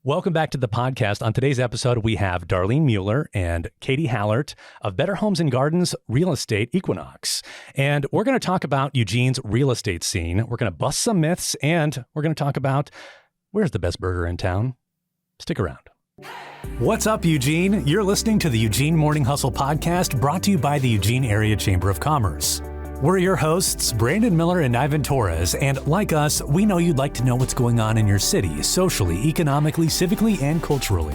Welcome back to the podcast. On today's episode, we have Darlene Mueller and KayDee Hallert of Better Homes and Gardens Real Estate Equinox. And we're going to talk about Eugene's real estate scene. We're going to bust some myths, and we're going to talk about where's the best burger in town. Stick around. What's up, Eugene? You're listening to the Eugene Morning Hustle podcast, brought to you by the Eugene Area Chamber of Commerce. We're your hosts, Brandon Miller and Ivan Torres, and like us, we know you'd like to know what's going on in your city, socially, economically, civically, and culturally.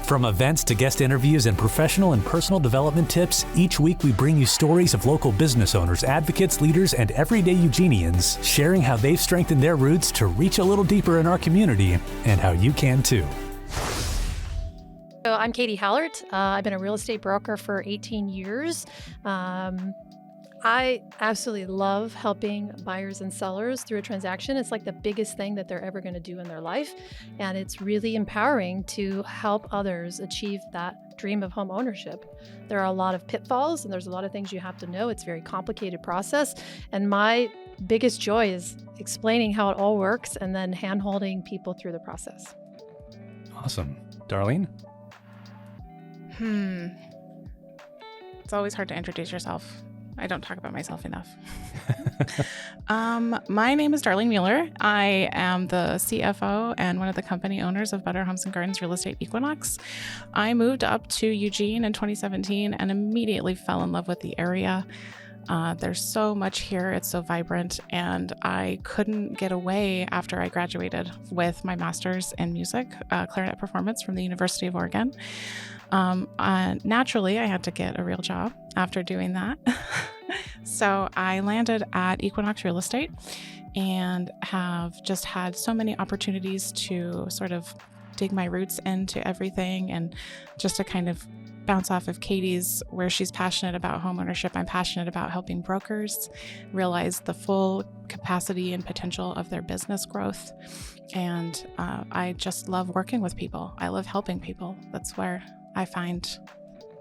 From events to guest interviews and professional and personal development tips, each week we bring you stories of local business owners, advocates, leaders, and everyday Eugenians sharing how they've strengthened their roots to reach a little deeper in our community and how you can too. So I'm KayDee Hallert. I've been a real estate broker for 18 years. I absolutely love helping buyers and sellers through a transaction. It's like the biggest thing that they're ever going to do in their life. And it's really empowering to help others achieve that dream of home ownership. There are a lot of pitfalls and there's a lot of things you have to know. It's a very complicated process. And my biggest joy is explaining how it all works and then hand-holding people through the process. Awesome. Darlene? It's always hard to introduce yourself. I don't talk about myself enough. My name is Darlene Mueller. I am the CFO and one of the company owners of Better Homes and Gardens Real Estate Equinox. I moved up to Eugene in 2017 and immediately fell in love with the area. There's so much here. It's so vibrant, and I couldn't get away after I graduated with my master's in music, clarinet performance from the University of Oregon. Naturally, I had to get a real job after doing that. So I landed at Equinox Real Estate and have just had so many opportunities to sort of dig my roots into everything and just to kind of bounce off of KayDee's, where she's passionate about homeownership. I'm passionate about helping brokers realize the full capacity and potential of their business growth. And I just love working with people. I love helping people. That's where I find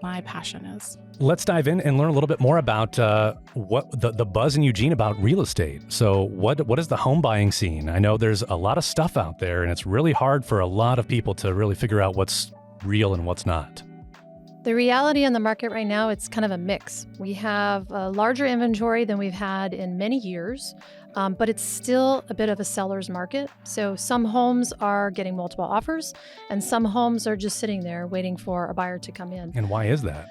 my passion is. Let's dive in and learn a little bit more about what the buzz in Eugene about real estate. So what is the home buying scene? I know there's a lot of stuff out there, and it's really hard for a lot of people to really figure out what's real and what's not. The reality in the market right now, it's kind of a mix. We have a larger inventory than we've had in many years, but it's still a bit of a seller's market. So some homes are getting multiple offers, and some homes are just sitting there waiting for a buyer to come in. And why is that?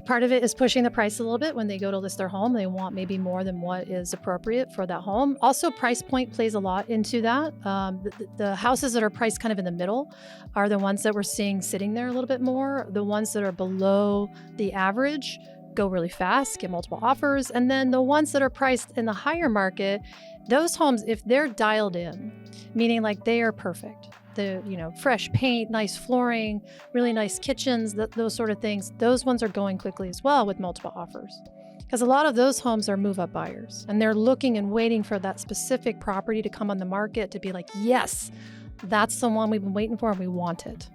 Part of it is pushing the price a little bit. When they go to list their home, they want maybe more than what is appropriate for that home. Also, price point plays a lot into that. The houses that are priced kind of in the middle are the ones that we're seeing sitting there a little bit more. The ones that are below the average go really fast, get multiple offers. And then the ones that are priced in the higher market, those homes, if they're dialed in, meaning like they are perfect, fresh paint, nice flooring, really nice kitchens, those sort of things, those ones are going quickly as well with multiple offers. Because a lot of those homes are move-up buyers, and they're looking and waiting for that specific property to come on the market to be like, yes, that's the one we've been waiting for and we want it.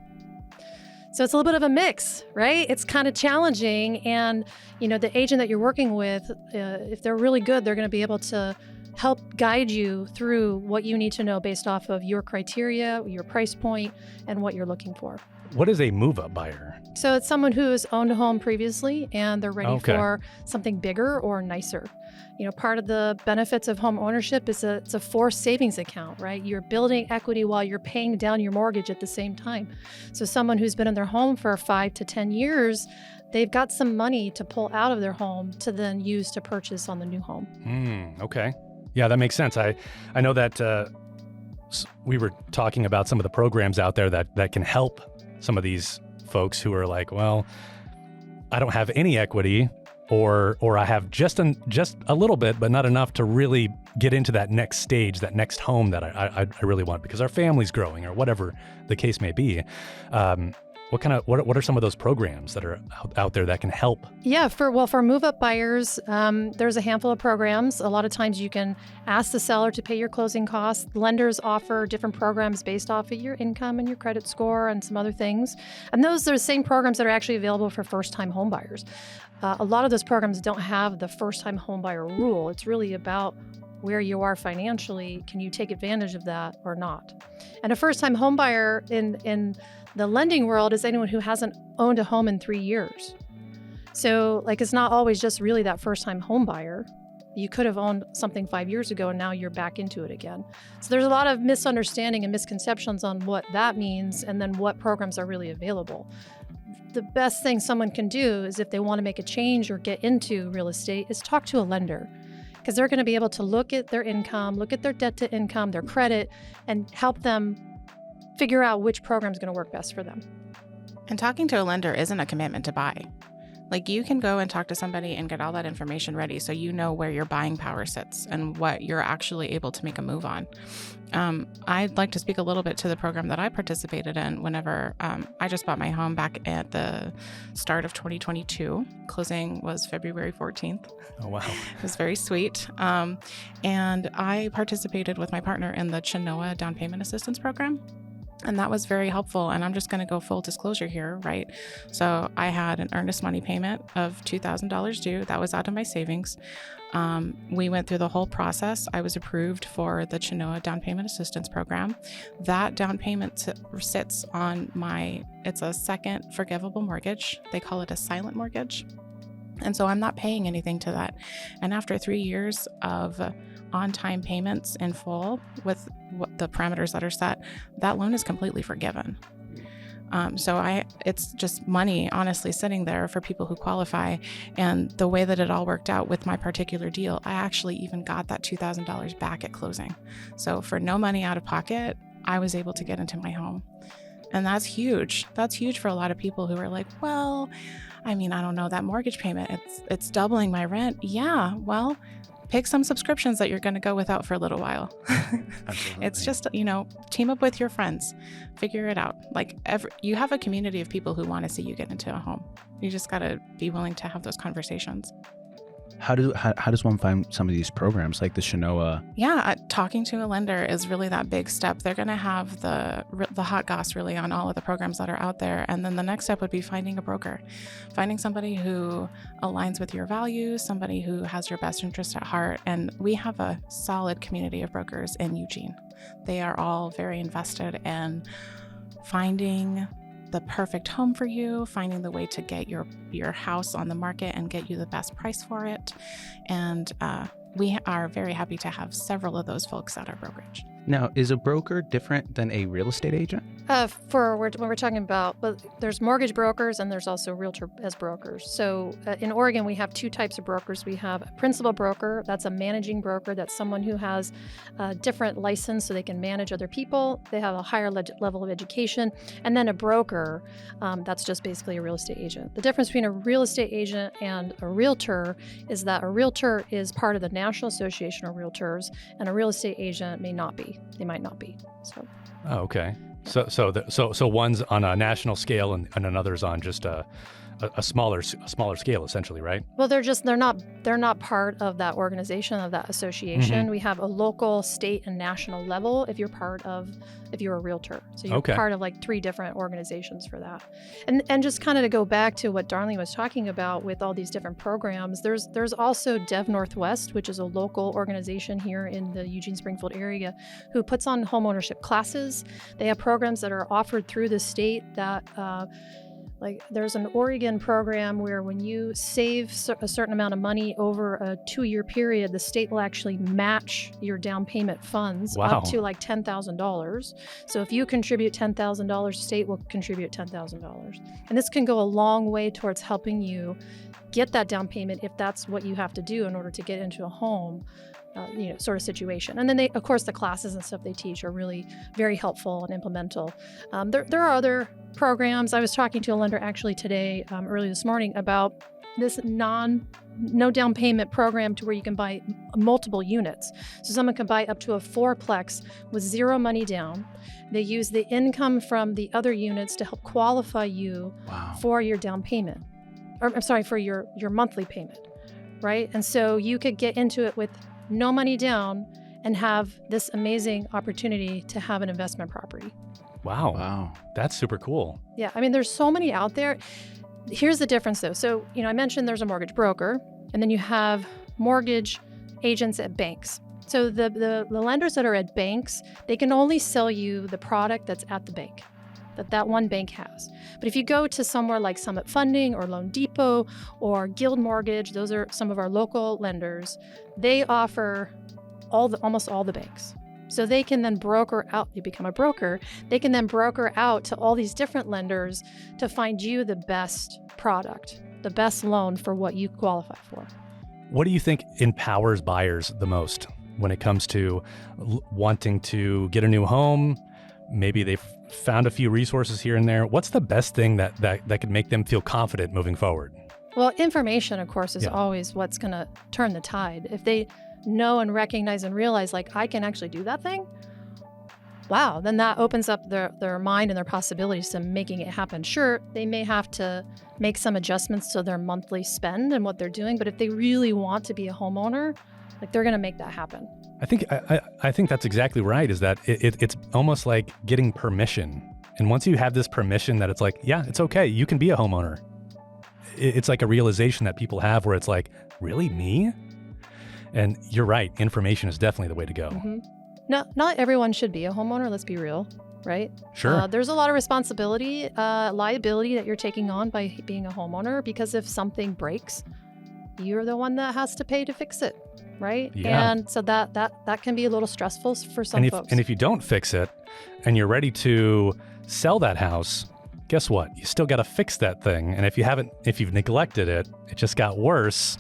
So it's a little bit of a mix, right? It's kind of challenging. And, the agent that you're working with, if they're really good, they're going to be able to help guide you through what you need to know based off of your criteria, your price point, and what you're looking for. What is a move-up buyer? So it's someone who has owned a home previously and they're ready for something bigger or nicer. Part of the benefits of home ownership is it's a forced savings account, right? You're building equity while you're paying down your mortgage at the same time. So someone who's been in their home for 5 to 10 years, they've got some money to pull out of their home to then use to purchase on the new home. Okay. Yeah, that makes sense. I know that we were talking about some of the programs out there that can help some of these folks who are like, well, I don't have any equity, or I have just a little bit, but not enough to really get into that next stage, that next home that I really want because our family's growing or whatever the case may be. What are some of those programs that are out there that can help? Yeah, for move-up buyers, there's a handful of programs. A lot of times you can ask the seller to pay your closing costs. Lenders offer different programs based off of your income and your credit score and some other things. And those are the same programs that are actually available for first-time home buyers. A lot of those programs don't have the first-time home buyer rule. It's really about where you are financially. Can you take advantage of that or not? And a first-time home buyer in the lending world is anyone who hasn't owned a home in 3 years. So like, it's not always just really that first-time home buyer. You could have owned something 5 years ago and now you're back into it again. So there's a lot of misunderstanding and misconceptions on what that means and then what programs are really available. The best thing someone can do is, if they want to make a change or get into real estate, is talk to a lender, because they're going to be able to look at their income, look at their debt to income, their credit, and help them figure out which program is going to work best for them. And talking to a lender isn't a commitment to buy. Like, you can go and talk to somebody and get all that information ready so you know where your buying power sits and what you're actually able to make a move on. I'd like to speak a little bit to the program that I participated in whenever I just bought my home back at the start of 2022. Closing was February 14th. Oh, wow. It was very sweet. And I participated with my partner in the Chenoa down payment assistance program. And that was very helpful. And I'm just going to go full disclosure here, right? So I had an earnest money payment of $2,000 due. That was out of my savings. We went through the whole process. I was approved for the Chenoa down payment assistance program. That down payment sits on it's a second forgivable mortgage. They call it a silent mortgage. And so I'm not paying anything to that. And after 3 years of on-time payments in full with what the parameters that are set, that loan is completely forgiven. It's just money, honestly, sitting there for people who qualify. And the way that it all worked out with my particular deal, I actually even got that $2,000 back at closing. So for no money out of pocket, I was able to get into my home. And that's huge. That's huge for a lot of people who are like, well, I mean, I don't know, that mortgage payment, it's doubling my rent. Yeah, well, pick some subscriptions that you're going to go without for a little while. It's just, team up with your friends, figure it out. Like, you have a community of people who want to see you get into a home. You just got to be willing to have those conversations. How does one find some of these programs like the Chenoa? Yeah, talking to a lender is really that big step. They're going to have the hot goss really on all of the programs that are out there. And then the next step would be finding a broker, finding somebody who aligns with your values, somebody who has your best interest at heart. And we have a solid community of brokers in Eugene. They are all very invested in finding the perfect home for you, finding the way to get your house on the market and get you the best price for it. And we are very happy to have several of those folks at our brokerage. Now, is a broker different than a real estate agent? When we're talking about, there's mortgage brokers and there's also realtor as brokers. So in Oregon, we have two types of brokers. We have a principal broker. That's a managing broker. That's someone who has a different license so they can manage other people. They have a higher level of education. And then a broker, that's just basically a real estate agent. The difference between a real estate agent and a realtor is that a realtor is part of the National Association of Realtors, and a real estate agent may not be. They might not be. So. Oh, okay. So one's on a national scale and another's on just a smaller scale, essentially, right? Well, they're not part of that organization, of that association. Mm-hmm. We have a local, state, and national level if you're a realtor. So you're part of like 3 different organizations for that. And just kind of to go back to what Darlene was talking about with all these different programs, there's also Dev Northwest, which is a local organization here in the Eugene Springfield area who puts on homeownership classes. They have programs that are offered through the state that like there's an Oregon program where when you save a certain amount of money over a 2-year period, the state will actually match your down payment funds up to like $10,000. So if you contribute $10,000, the state will contribute $10,000. And this can go a long way towards helping you get that down payment if that's what you have to do in order to get into a home. Sort of situation. And then of course, the classes and stuff they teach are really very helpful and implemental. There are other programs. I was talking to a lender actually today, early this morning, about this no down payment program to where you can buy multiple units. So someone can buy up to a 4-plex with 0 money down. They use the income from the other units to help qualify you for your down payment. Or I'm sorry, for your monthly payment, right? And so you could get into it with no money down and have this amazing opportunity to have an investment property. Wow. That's super cool. Yeah. I mean, there's so many out there. Here's the difference though. So, I mentioned there's a mortgage broker and then you have mortgage agents at banks. So the lenders that are at banks, they can only sell you the product that's at the bank, that one bank has. But if you go to somewhere like Summit Funding or Loan Depot or Guild Mortgage, those are some of our local lenders, they offer almost all the banks. So they can then broker out, you become a broker, they can then broker out to all these different lenders to find you the best product, the best loan for what you qualify for. What do you think empowers buyers the most when it comes to wanting to get a new home? Maybe they've found a few resources here and there. What's the best thing that could make them feel confident moving forward? Well, information, of course, is always what's going to turn the tide. If they know and recognize and realize, like, I can actually do that thing, wow, then that opens up their mind and their possibilities to making it happen. Sure, they may have to make some adjustments to their monthly spend and what they're doing, but if they really want to be a homeowner, like, they're going to make that happen. I think that's exactly right, is that it's almost like getting permission. And once you have this permission that it's like, yeah, it's okay, you can be a homeowner. It's like a realization that people have where it's like, really, me? And you're right, information is definitely the way to go. Mm-hmm. No, not everyone should be a homeowner, let's be real, right? Sure. There's a lot of responsibility, liability that you're taking on by being a homeowner, because if something breaks, you're the one that has to pay to fix it, right? Yeah. And so that can be a little stressful for some folks. And if you don't fix it and you're ready to sell that house, guess what? You still got to fix that thing. And if you've neglected it, it just got worse.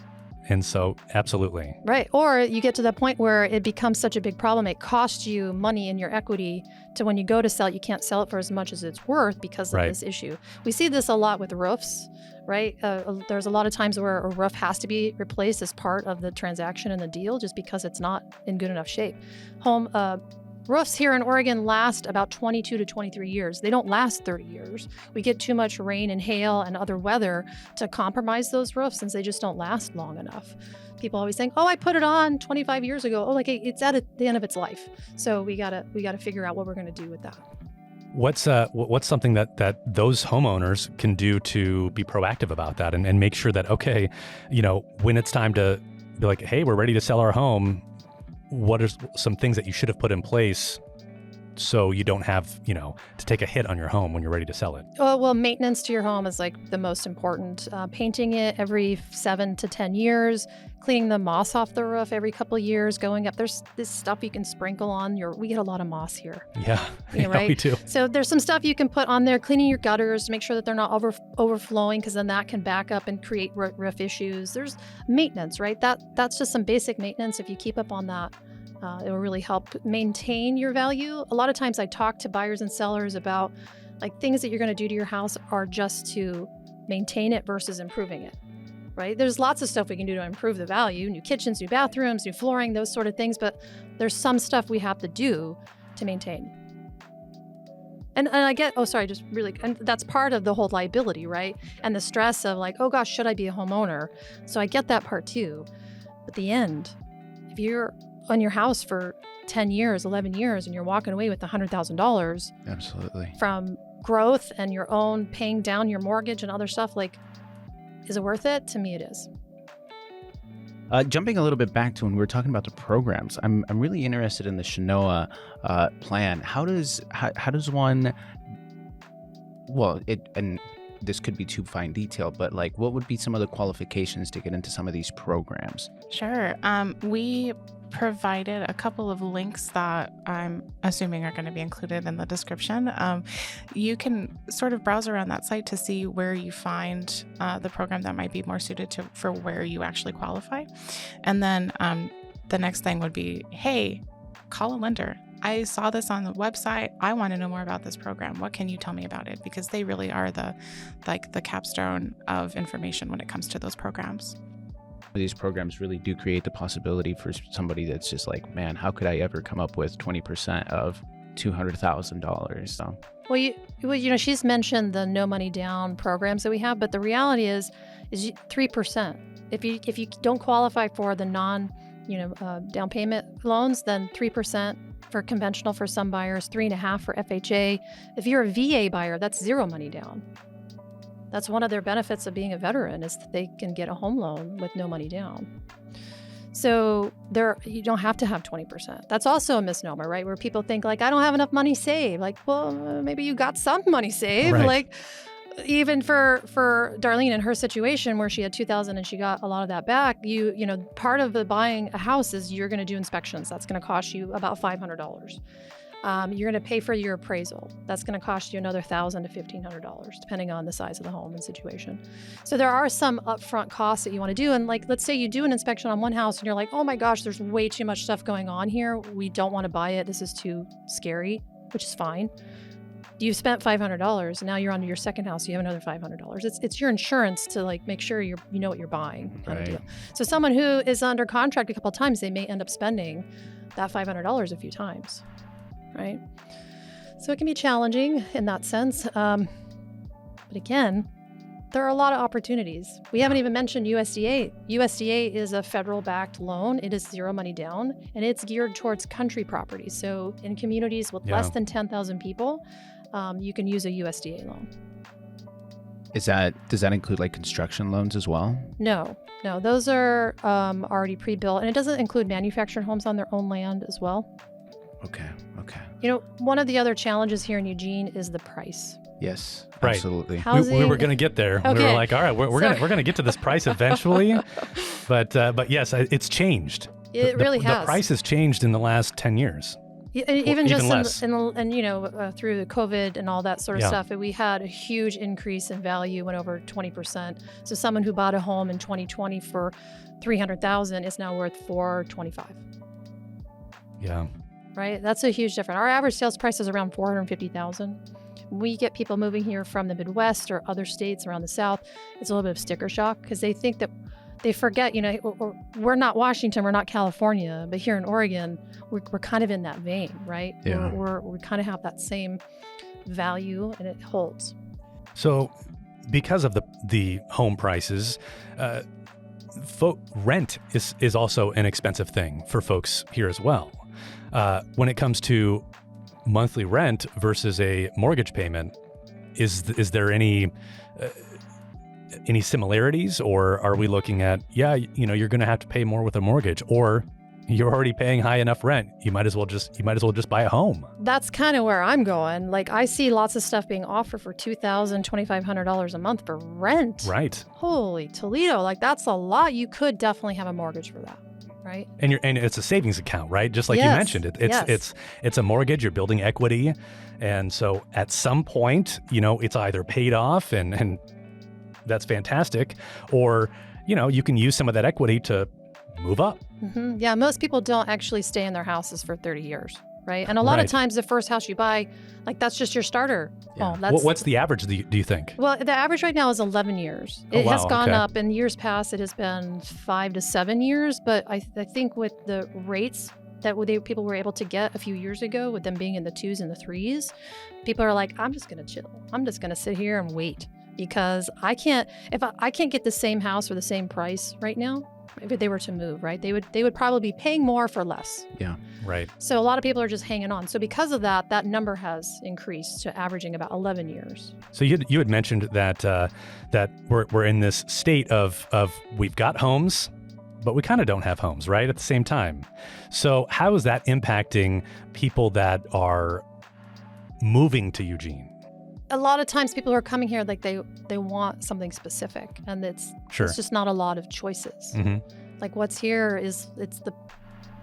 And so, absolutely. Right. Or you get to the point where it becomes such a big problem, it costs you money in your equity to when you go to sell it, you can't sell it for as much as it's worth because of this issue. We see this a lot with roofs, right? There's a lot of times where a roof has to be replaced as part of the transaction and the deal just because it's not in good enough shape. Roofs here in Oregon last about 22 to 23 years. They don't last 30 years. We get too much rain and hail and other weather to compromise those roofs, since they just don't last long enough. People always think, oh, I put it on 25 years ago. Oh, like it's at the end of its life. So we gotta figure out what we're gonna do with that. What's something that those homeowners can do to be proactive about that and make sure that, okay, when it's time to be like, hey, we're ready to sell our home, what are some things that you should have put in place so you don't have, to take a hit on your home when you're ready to sell it? Oh, well, maintenance to your home is like the most important. Painting it every 7 to 10 years, cleaning the moss off the roof every couple of years, going up. There's this stuff you can sprinkle on we get a lot of moss here. Yeah, right? We do. So there's some stuff you can put on there, cleaning your gutters to make sure that they're not overflowing, because then that can back up and create roof issues. There's maintenance, right? That's just some basic maintenance. If you keep up on that, it will really help maintain your value. A lot of times I talk to buyers and sellers about like things that you're going to do to your house are just to maintain it versus improving it, right? There's lots of stuff we can do to improve the value, new kitchens, new bathrooms, new flooring, those sort of things, but there's some stuff we have to do to maintain. And I get, and that's part of the whole liability, right? And the stress of like, oh gosh, should I be a homeowner? So I get that part too. But the end, if you're on your house for 10 years, 11 years, and you're walking away with $100,000 absolutely from growth and your own paying down your mortgage and other stuff, like, is it worth it? To me, it is. Jumping a little bit back to when we were talking about the programs, I'm really interested in the Shinoa plan. How does one, and this could be too fine detail, but like, what would be some of the qualifications to get into some of these programs? Sure. We provided a couple of links that I'm assuming are going to be included in the description. You can sort of browse around that site to see where you find the program that might be more suited for where you actually qualify. And then the next thing would be, hey, call a lender. I saw this on the website. I want to know more about this program. What can you tell me about it? Because they really are the capstone of information when it comes to those programs. These programs really do create the possibility for somebody that's just like, man, how could I ever come up with 20% of $200,000? So. Well, she's mentioned the no money down programs that we have, but the reality is 3%. If you don't qualify for the non, down payment loans, then 3% for conventional for some buyers, 3.5% for FHA. If you're a VA buyer, that's zero money down. That's one of their benefits of being a veteran, is that they can get a home loan with no money down. So you don't have to have 20%. That's also a misnomer, right? Where people think like, I don't have enough money saved. Like, well, maybe you got some money saved. Right. Like even for Darlene in her situation where she had 2,000 and she got a lot of that back, you know, part of the buying a house is you're going to do inspections. That's going to cost you about $500. You're going to pay for your appraisal. That's going to cost you another $1,000 to $1,500, depending on the size of the home and situation. So there are some upfront costs that you want to do. And like, let's say you do an inspection on one house and you're like, oh my gosh, there's way too much stuff going on here. We don't want to buy it. This is too scary, which is fine. You've spent $500. Now you're on to your second house. You have another $500. It's your insurance to like make sure you know what you're buying. Kind of deal. So someone who is under contract a couple of times, they may end up spending that $500 a few times. Right? So it can be challenging in that sense. But again, there are a lot of opportunities. We haven't even mentioned USDA. USDA is a federal-backed loan. It is zero money down, and it's geared towards country properties. So in communities with less than 10,000 people, you can use a USDA loan. Does that include like construction loans as well? No, those are already pre-built, and it doesn't include manufactured homes on their own land as well. Okay. You know, one of the other challenges here in Eugene is the price. Yes, right. Absolutely. We were going to get there. Okay. We were like, all right, we're going to get to this price eventually. but yes, it's changed. It really has. The price has changed in the last 10 years. Even just less. through the COVID and all that sort of stuff, we had a huge increase in value, went over 20%. So someone who bought a home in 2020 for $300,000 is now worth $425,000. Yeah. Right? That's a huge difference. Our average sales price is around $450,000. We get people moving here from the Midwest or other states around the South. It's a little bit of sticker shock because they think that they forget, we're not Washington, we're not California, but here in Oregon, we're kind of in that vein, right? Yeah. We kind of have that same value and it holds. So because of the home prices, rent is also an expensive thing for folks here as well. When it comes to monthly rent versus a mortgage payment, is there any similarities, or are we looking at you're going to have to pay more with a mortgage, or you're already paying high enough rent, you might as well just buy a home? That's kind of where I'm going. Like, I see lots of stuff being offered for $2,000, $2,500 a month for rent. Right. Holy Toledo! Like, that's a lot. You could definitely have a mortgage for that. Right. And it's a savings account, right? Just like you mentioned, it's a mortgage. You're building equity, and so at some point, it's either paid off, and that's fantastic, or you can use some of that equity to move up. Mm-hmm. Yeah, most people don't actually stay in their houses for 30 years, right? And a lot of times, the first house you buy, like that's just your starter home. What's the average? Do you think? Well, the average right now is 11 years. It has gone up. In years past, it has been 5 to 7 years. But I think with the rates that people were able to get a few years ago, with them being in the 2s and the 3s, people are like, I'm just going to chill. I'm just going to sit here and wait because I can't get the same house for the same price right now. If they were to move, right? They would probably be paying more for less. Yeah. Right. So a lot of people are just hanging on. So because of that number has increased to averaging about 11 years. So you had mentioned that we're in this state of we've got homes, but we kind of don't have homes, right? At the same time. So how is that impacting people that are moving to Eugene? A lot of times people are coming here like they want something specific, and it's just not a lot of choices. Mm-hmm. Like what's here it's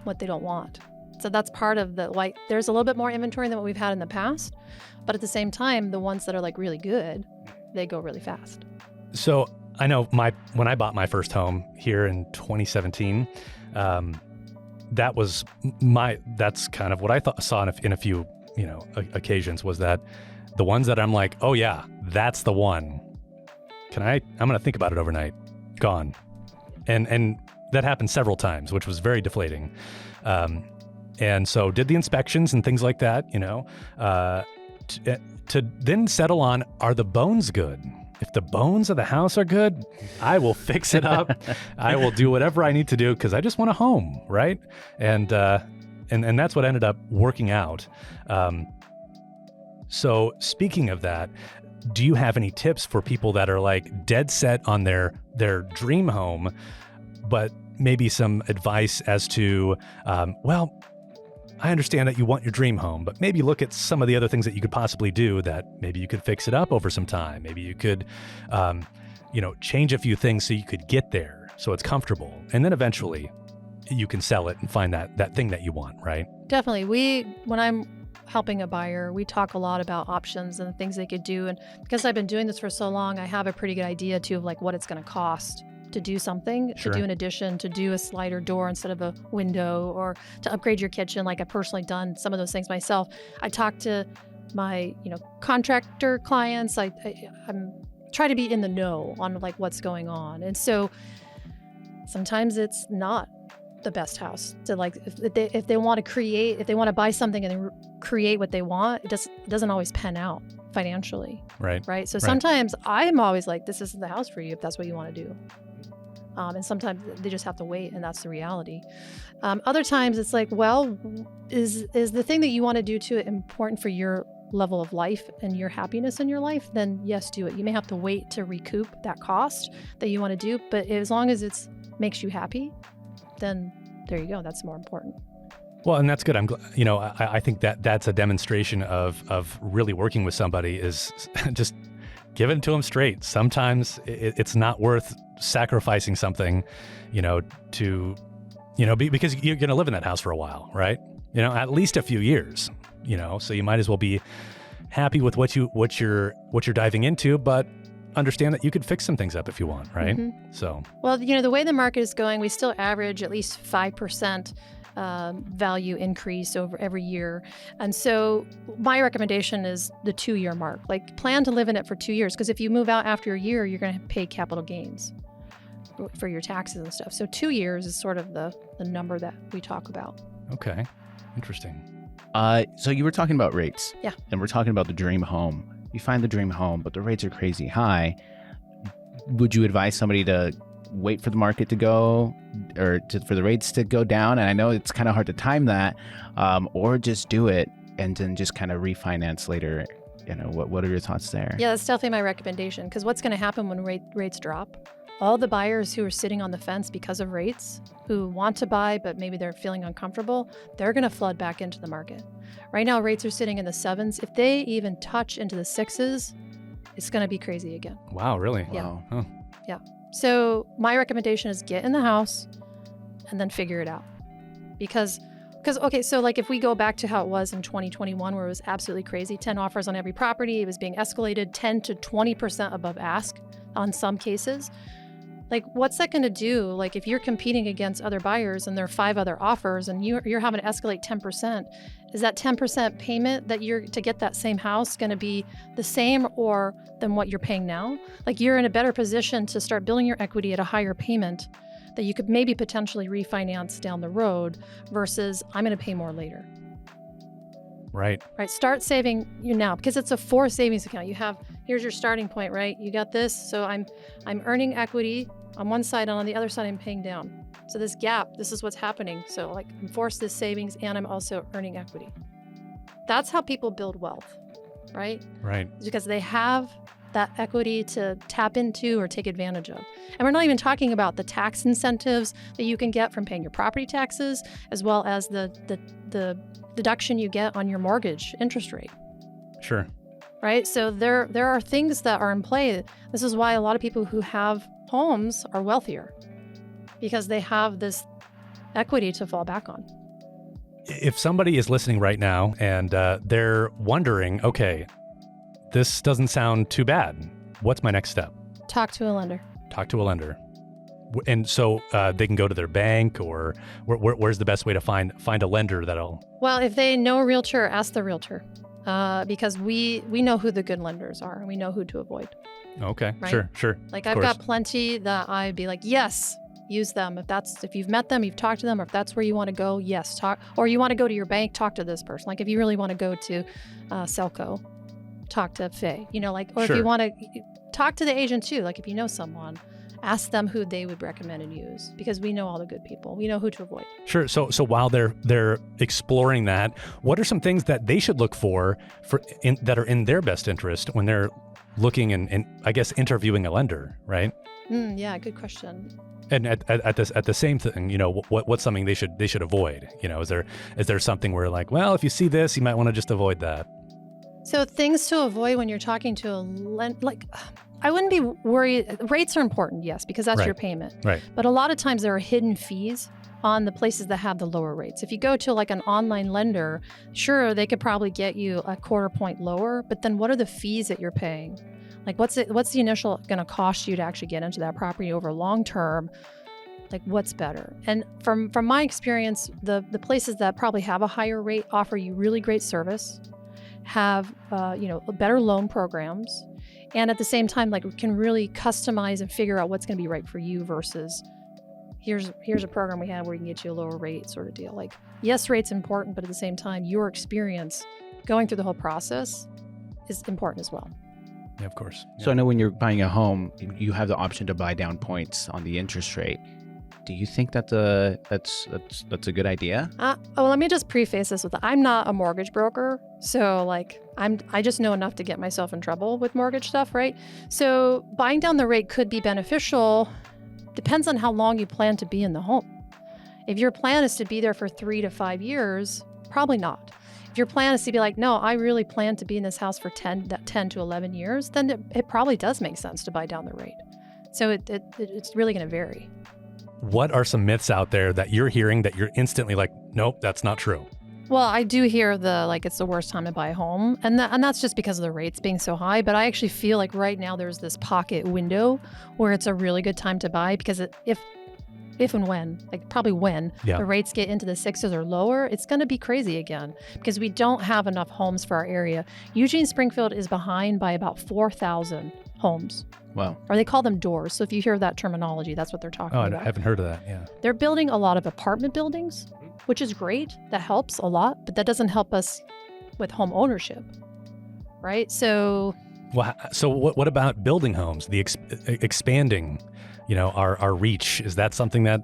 what they don't want. So that's part of there's a little bit more inventory than what we've had in the past, but at the same time, the ones that are like really good, they go really fast. So I know when I bought my first home here in 2017, that's kind of what I saw in a few occasions, was that the ones that I'm like, oh yeah, that's the one. I'm going to think about it overnight. Gone. And that happened several times, which was very deflating. And so did the inspections and things like that, to then settle on, are the bones good? If the bones of the house are good, I will fix it up. I will do whatever I need to do because I just want a home, right? And that's what ended up working out. So speaking of that, do you have any tips for people that are like dead set on their dream home, but maybe some advice as to, well, I understand that you want your dream home, but maybe look at some of the other things that you could possibly do that maybe you could fix it up over some time. Maybe you could, change a few things so you could get there so it's comfortable. And then eventually you can sell it and find that thing that you want, right? Definitely. When I'm helping a buyer, we talk a lot about options and things they could do. And because I've been doing this for so long, I have a pretty good idea too of like what it's going to cost to do something, Sure. to do an addition, to do a slider door instead of a window, or to upgrade your kitchen. Like I've personally done some of those things myself. I talk to my, contractor clients. I'm try to be in the know on like what's going on. And so sometimes it's not the best house to like, if they want to buy something and create what they want, it doesn't always pan out financially. Right. So sometimes I'm always like, this isn't the house for you if that's what you want to do. And sometimes they just have to wait, and that's the reality. Other times it's like, well, is the thing that you want to do to it important for your level of life and your happiness in your life? Then yes, do it. You may have to wait to recoup that cost that you want to do, but as long as it makes you happy, then there you go. That's more important. Well, and that's good. I think that's a demonstration of really working with somebody is just give it to them straight. Sometimes it's not worth sacrificing something, because you're going to live in that house for a while, right? At least a few years, so you might as well be happy with what you're diving into, but understand that you could fix some things up if you want, right? Mm-hmm. So, well, the way the market is going, we still average at least 5% value increase over every year. And so my recommendation is the 2-year mark. Like plan to live in it for 2 years, because if you move out after a year, you're going to pay capital gains for your taxes and stuff. So 2 years is sort of the number that we talk about. Okay. Interesting. So you were talking about rates. Yeah. And we're talking about the dream home. You find the dream home, but the rates are crazy high. Would you advise somebody to wait for the market to go, or for the rates to go down? And I know it's kind of hard to time that, or just do it and then just kind of refinance later. What are your thoughts there? Yeah, that's definitely my recommendation, because what's going to happen when rates drop? All the buyers who are sitting on the fence because of rates, who want to buy, but maybe they're feeling uncomfortable, they're going to flood back into the market. Right now, rates are sitting in the 7s. If they even touch into the 6s, it's going to be crazy again. Wow, really? Yeah. Wow. Huh. Yeah. So my recommendation is get in the house and then figure it out. Because okay, so like if we go back to how it was in 2021, where it was absolutely crazy, 10 offers on every property, it was being escalated 10 to 20% above ask on some cases. Like, what's that going to do? Like, if you're competing against other buyers and there are 5 other offers and you're having to escalate 10%, is that 10% payment that you're to get that same house going to be the same or than what you're paying now? Like, you're in a better position to start building your equity at a higher payment that you could maybe potentially refinance down the road versus I'm going to pay more later. Right. Start saving now, because it's a 4 savings account. Here's your starting point, right? You got this. So I'm earning equity on one side, and on the other side, I'm paying down. So this gap, this is what's happening. So like I'm forced this savings and I'm also earning equity. That's how people build wealth, right? Right. It's because they have that equity to tap into or take advantage of. And we're not even talking about the tax incentives that you can get from paying your property taxes, as well as the deduction you get on your mortgage interest rate. Sure. Right? So there are things that are in play. This is why a lot of people who have homes are wealthier, because they have this equity to fall back on. If somebody is listening right now and they're wondering, okay, this doesn't sound too bad, what's my next step? Talk to a lender. Talk to a lender. And so they can go to their bank, or where's the best way to find a lender that'll... Well, if they know a realtor, ask the realtor, because we know who the good lenders are and we know who to avoid. Okay, right? Sure. Like I've got plenty that I'd be like, yes, use them. If you've met them, you've talked to them, or if that's where you want to go, yes, talk. Or you want to go to your bank, talk to this person. Like if you really want to go to Selco, talk to Faye, or Sure. if you want to talk to the agent too, like if you know someone, ask them who they would recommend and use, because we know all the good people. We know who to avoid. Sure. So while they're exploring that, what are some things that they should look for that are in their best interest when they're looking and I guess interviewing a lender, right? Yeah, good question. And at the same thing, what's something they should avoid? Is there something where like, well, if you see this, you might want to just avoid that? So things to avoid when you're talking to I wouldn't be worried. Rates are important, yes, because that's Right. your payment. Right. But a lot of times there are hidden fees on the places that have the lower rates. If you go to like an online lender, sure, they could probably get you a quarter point lower, but then what are the fees that you're paying? Like what's the initial going to cost you to actually get into that property over long term? Like what's better? And from my experience, the places that probably have a higher rate offer you really great service, have better loan programs, and at the same time like can really customize and figure out what's going to be right for you versus here's a program we have where we can get you a lower rate sort of deal. Like yes, rate's important, but at the same time your experience going through the whole process is important as well. Yeah, of course. So I know when you're buying a home, you have the option to buy down points on the interest rate. Do you think that's a good idea? Let me just preface this with I'm not a mortgage broker, so like I just know enough to get myself in trouble with mortgage stuff, right? So buying down the rate could be beneficial. Depends on how long you plan to be in the home. If your plan is to be there for 3 to 5 years, probably not. If your plan is to be like, no, I really plan to be in this house for 10 to 11 years, then it probably does make sense to buy down the rate. So it's really going to vary. What are some myths out there that you're hearing that you're instantly like, nope, that's not true? Well, I do hear it's the worst time to buy a home, and that's just because of the rates being so high. But I actually feel like right now there's this pocket window where it's a really good time to buy because if and when, like probably when Yeah. the rates get into the 6s or lower, it's going to be crazy again because we don't have enough homes for our area. Eugene Springfield is behind by about 4,000 homes. Wow. Or they call them doors. So if you hear that terminology, that's what they're talking Oh, I about. haven't heard of that. Yeah. They're building a lot of apartment buildings, which is great. That helps a lot, but that doesn't help us with home ownership, right? So what about building homes, the expanding, our reach? Is that something that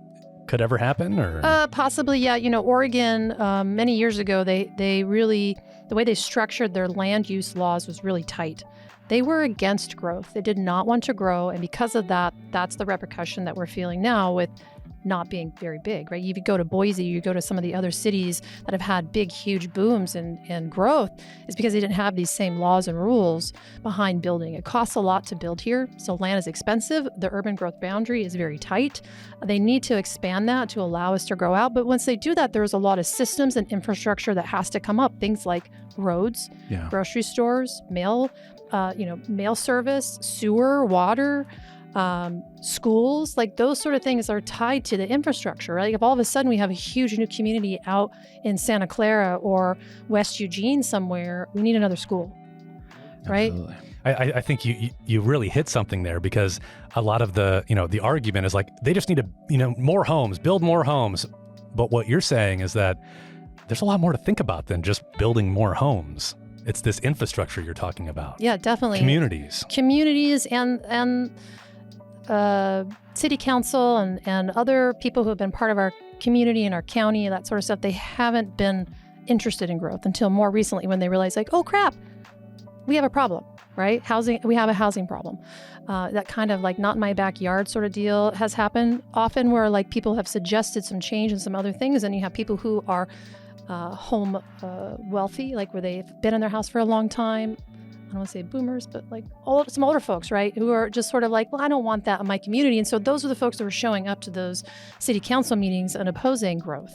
could ever happen or? possibly, yeah. Oregon, many years ago, they really, the way they structured their land use laws was really tight. They were against growth. They did not want to grow. And because of that, that's the repercussion that we're feeling now with not being very big, right? You go to Boise, you go to some of the other cities that have had big, huge booms and growth, is because they didn't have these same laws and rules behind building. It costs a lot to build here. So land is expensive. The urban growth boundary is very tight. They need to expand that to allow us to grow out. But once they do that, there's a lot of systems and infrastructure that has to come up. Things like roads, Yeah. grocery stores, mail service, sewer, water, schools, like those sort of things are tied to the infrastructure, right? Like if all of a sudden we have a huge new community out in Santa Clara or West Eugene somewhere, we need another school, right? Absolutely. I think you really hit something there because a lot of the argument is like they just need to more homes, build more homes. But what you're saying is that there's a lot more to think about than just building more homes. It's this infrastructure you're talking about. Yeah, definitely. Communities and city council and other people who have been part of our community and our county and that sort of stuff, they haven't been interested in growth until more recently when they realized like, oh crap, we have a problem, right? We have a housing problem. That kind of like not in my backyard sort of deal has happened often where like people have suggested some change and some other things, and you have people who are home wealthy, like where they've been in their house for a long time. I don't want to say boomers, but like some older folks, right? Who are just sort of like, well, I don't want that in my community. And so those are the folks that were showing up to those city council meetings and opposing growth.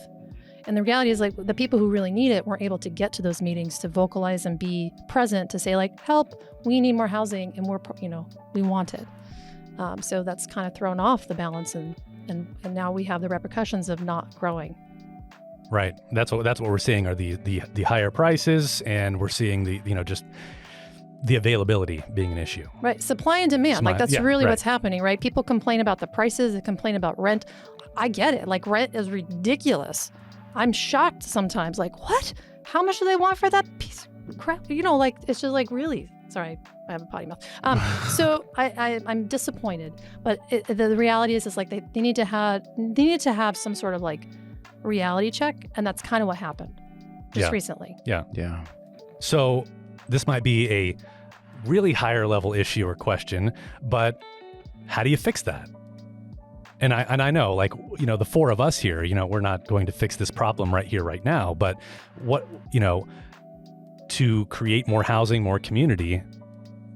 And the reality is like the people who really need it weren't able to get to those meetings to vocalize and be present to say like, help, we need more housing and we want it. So that's kind of thrown off the balance and now we have the repercussions of not growing. Right. That's what we're seeing are the higher prices, and we're seeing just the availability being an issue. Right. Supply and demand. Like that's really right. what's happening, right? People complain about the prices, they complain about rent. I get it. Like rent is ridiculous. I'm shocked sometimes. Like, what? How much do they want for that piece of crap? Like it's just like really. Sorry, I have a potty mouth. So I'm disappointed. But the reality is like they need to have some sort of like reality check, and that's kind of what happened just recently. Yeah. Yeah. So this might be a really higher level issue or question, but how do you fix that? And I know, like, the four of us here, we're not going to fix this problem right here, right now. But what, to create more housing, more community,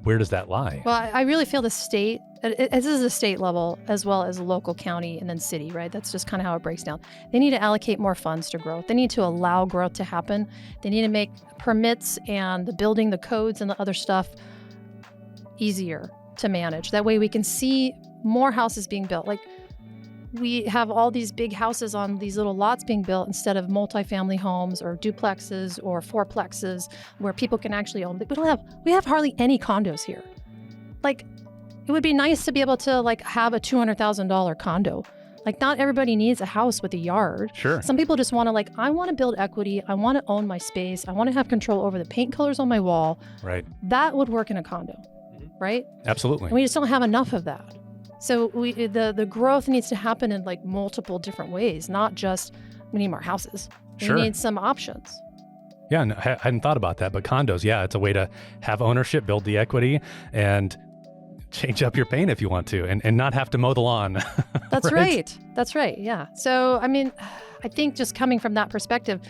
where does that lie? Well, I really feel the state, this is a state level as well as local, county, and then city, right? That's just kind of how it breaks down. They need to allocate more funds to growth. They need to allow growth to happen. They need to make permits and the building, the codes, and the other stuff easier to manage. That way we can see more houses being built. Like, we have all these big houses on these little lots being built instead of multifamily homes or duplexes or fourplexes where people can actually own. We have hardly any condos here. Like, it would be nice to be able to have a $200,000 condo. Like, not everybody needs a house with a yard. Sure. Some people just want to I want to build equity. I want to own my space. I want to have control over the paint colors on my wall. Right. That would work in a condo, right? Absolutely. And we just don't have enough of that. So the growth needs to happen in multiple different ways, not just we need more houses. Sure. We need some options. Yeah, no, I hadn't thought about that, but condos, yeah, it's a way to have ownership, build the equity, and change up your paint if you want to, and not have to mow the lawn. That's right. That's right. Yeah. So, I think just coming from that perspective,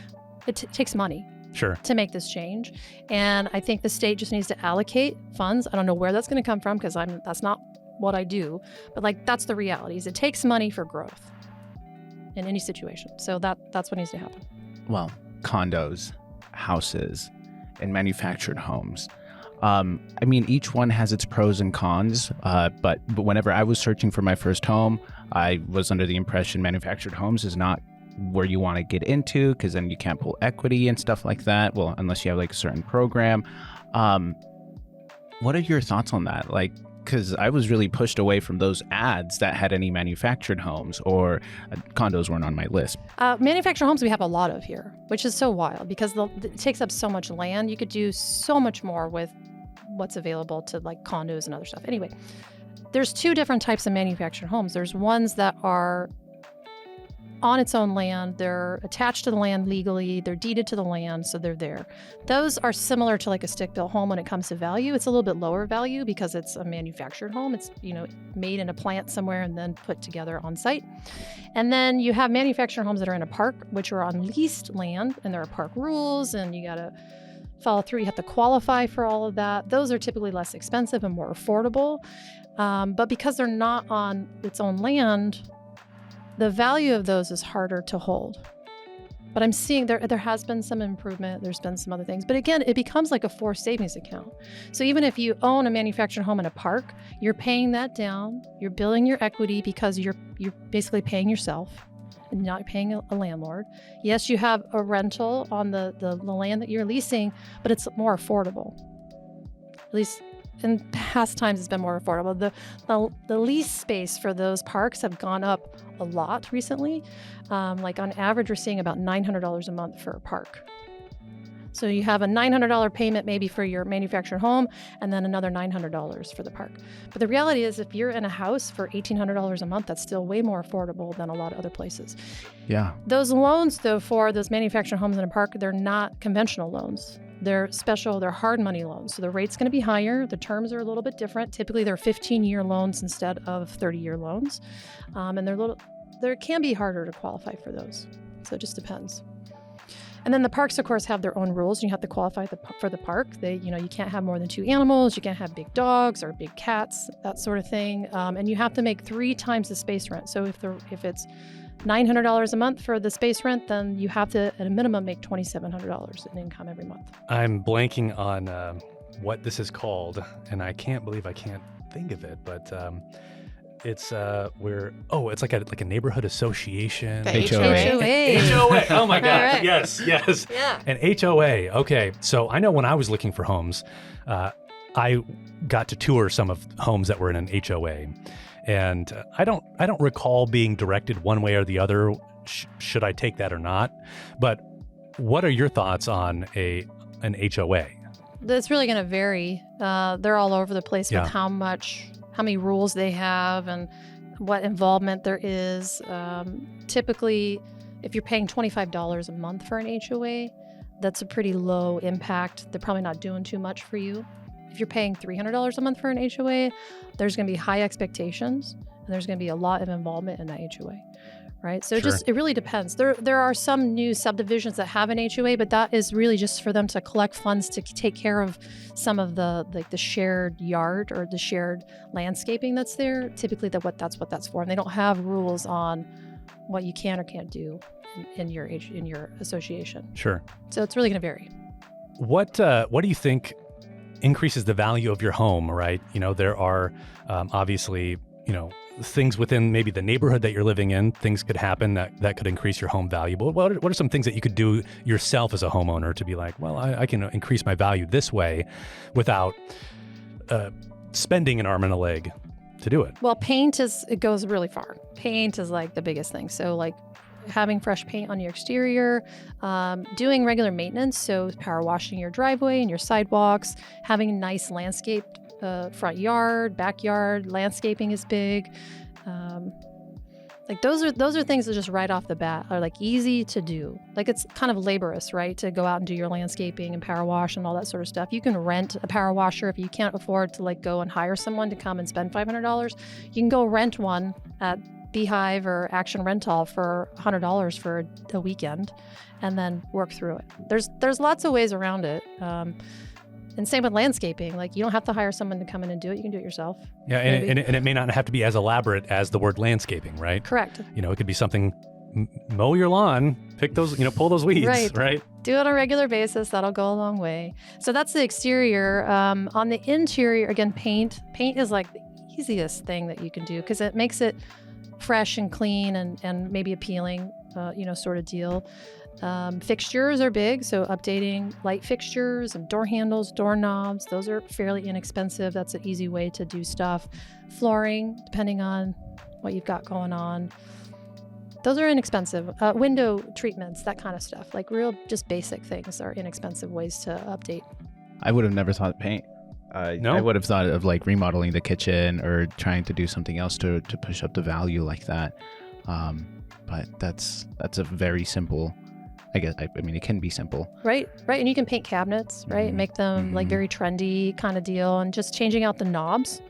it takes money. Sure. To make this change. And I think the state just needs to allocate funds. I don't know where that's going to come from because that's not what I do, but that's the reality. Is it takes money for growth in any situation. So that's what needs to happen. Well, condos, houses, and manufactured homes. Each one has its pros and cons, but whenever I was searching for my first home, I was under the impression manufactured homes is not where you want to get into because then you can't pull equity and stuff like that. Well, unless you have a certain program. What are your thoughts on that? Because I was really pushed away from those ads that had any manufactured homes, or condos weren't on my list. Manufactured homes we have a lot of here, which is so wild because it takes up so much land. You could do so much more with what's available to condos and other stuff. Anyway, there's two different types of manufactured homes. There's ones that are on its own land. They're attached to the land legally. They're deeded to the land, so they're there. Those are similar to a stick-built home when it comes to value. It's a little bit lower value because it's a manufactured home. It's, made in a plant somewhere and then put together on site. And then you have manufactured homes that are in a park, which are on leased land, and there are park rules, and you got to follow through. You have to qualify for all of that. Those are typically less expensive and more affordable. But because they're not on its own land, the value of those is harder to hold. But I'm seeing there has been some improvement. There's been some other things. But again, it becomes like a forced savings account. So even if you own a manufactured home in a park, you're paying that down. You're building your equity because you're basically paying yourself and not paying a landlord. Yes, you have a rental on the land that you're leasing, but it's more affordable. At least in past times, it's been more affordable. The lease space for those parks have gone up a lot recently. On average, we're seeing about $900 a month for a park. So you have a $900 payment maybe for your manufactured home and then another $900 for the park. But the reality is if you're in a house for $1,800 a month, that's still way more affordable than a lot of other places. Yeah. Those loans, though, for those manufactured homes in a park, they're not conventional loans. They're special, they're hard money loans. So the rate's going to be higher. The terms are a little bit different. Typically, they're 15-year loans instead of 30-year loans. And there can be harder to qualify for those. So it just depends. And then the parks, of course, have their own rules. You have to qualify for the park. You can't have more than 2 animals. You can't have big dogs or big cats, that sort of thing. And you have to make 3 times the space rent. So if it's $900 a month for the space rent, then you have to, at a minimum, make $2,700 in income every month. I'm blanking on what this is called, and I can't believe I can't think of it, but it's it's like a neighborhood association. The HOA. HOA. Oh my God. Right. Yes. Yeah. An HOA. Okay. So I know when I was looking for homes, I got to tour some of homes that were in an HOA. And I don't recall being directed one way or the other. Should I take that or not? But what are your thoughts on an HOA? It's really going to vary. They're all over the place Yeah. with how many rules they have and what involvement there is. Typically, if you're paying $25 a month for an HOA, that's a pretty low impact. They're probably not doing too much for you. If you're paying $300 a month for an HOA, there's going to be high expectations, there's going to be a lot of involvement in that HOA. Right. So Sure. it really depends. There are some new subdivisions that have an HOA, but that is really just for them to collect funds to take care of some of the shared yard or the shared landscaping that's there. Typically that's what that's for. And they don't have rules on what you can or can't do in your association. Sure. So it's really going to vary. What do you think increases the value of your home, right? There are obviously, things within maybe the neighborhood that you're living in, things could happen that could increase your home value. But what are some things that you could do yourself as a homeowner to be like, well, I can increase my value this way without spending an arm and a leg to do it? Well, it goes really far. Paint is like the biggest thing. So like having fresh paint on your exterior, doing regular maintenance. So power washing your driveway and your sidewalks, having nice landscaped front yard, backyard, landscaping is big. Like those are things that just right off the bat are like easy to do. Like it's kind of laborious, right? To go out and do your landscaping and power wash and all that sort of stuff. You can rent a power washer if you can't afford to like go and hire someone to come and spend $500. You can go rent one at Beehive or Action Rental for $100 for a weekend, and then work through it. There's lots of ways around it. And same with landscaping. Like you don't have to hire someone to come in and do it. You can do it yourself. Yeah, and it may not have to be as elaborate as the word landscaping, right? Correct. It could be something, mow your lawn, pick those, pull those weeds, right? Do it on a regular basis. That'll go a long way. So that's the exterior. On the interior, again, paint. Paint is like the easiest thing that you can do because it makes it fresh and clean and maybe appealing, sort of deal. Fixtures are big, so updating light fixtures and door handles, doorknobs, those are fairly inexpensive. That's an easy way to do stuff. Flooring, depending on what you've got going on. Those are inexpensive. Window treatments, that kind of stuff, like real just basic things are inexpensive ways to update. I would have never thought paint. No? I would have thought of like remodeling the kitchen or trying to do something else to push up the value like that. But that's a very simple, I guess. I mean, it can be simple. Right. And you can paint cabinets, right? Mm-hmm. Make them like very trendy kind of deal, and just changing out the knobs.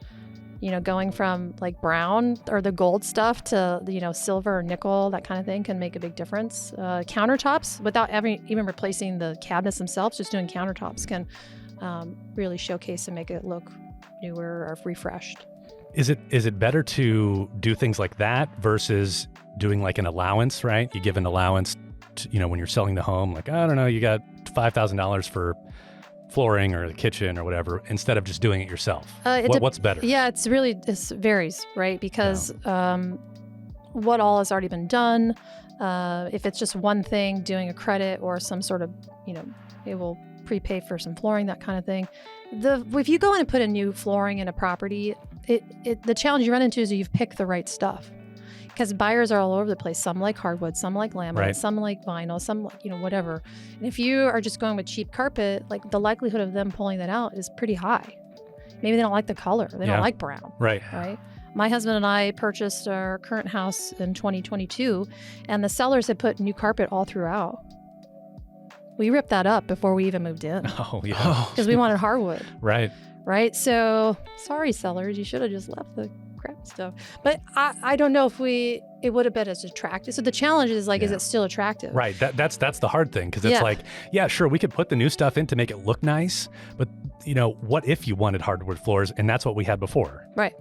Going from like brown or the gold stuff to silver or nickel, that kind of thing can make a big difference. Countertops, without even replacing the cabinets themselves, just doing countertops can really showcase and make it look newer or refreshed. Is it better to do things like that versus doing like an allowance, right? You give an allowance to, when you're selling the home, like, I don't know, you got $5,000 for flooring or the kitchen or whatever, instead of just doing it yourself. What's better? Yeah, it varies, right? Because what all has already been done. If it's just one thing, doing a credit or some sort of, it will prepay for some flooring, that kind of thing. If you go in and put a new flooring in a property, the challenge you run into is you've picked the right stuff. Because buyers are all over the place. Some like hardwood, some like laminate, right. Some like vinyl, some like, whatever. And if you are just going with cheap carpet, like the likelihood of them pulling that out is pretty high. Maybe they don't like the color. They don't like brown. Right. My husband and I purchased our current house in 2022, and the sellers had put new carpet all throughout. We ripped that up before we even moved in. Oh, yeah. Because we wanted hardwood. Right. So, sorry, sellers. You should have just left the crap stuff. But I don't know if it would have been as attractive. So the challenge is like, is it still attractive? Right. That's the hard thing, because it's like, yeah, sure, we could put the new stuff in to make it look nice, but what if you wanted hardwood floors and that's what we had before? Right.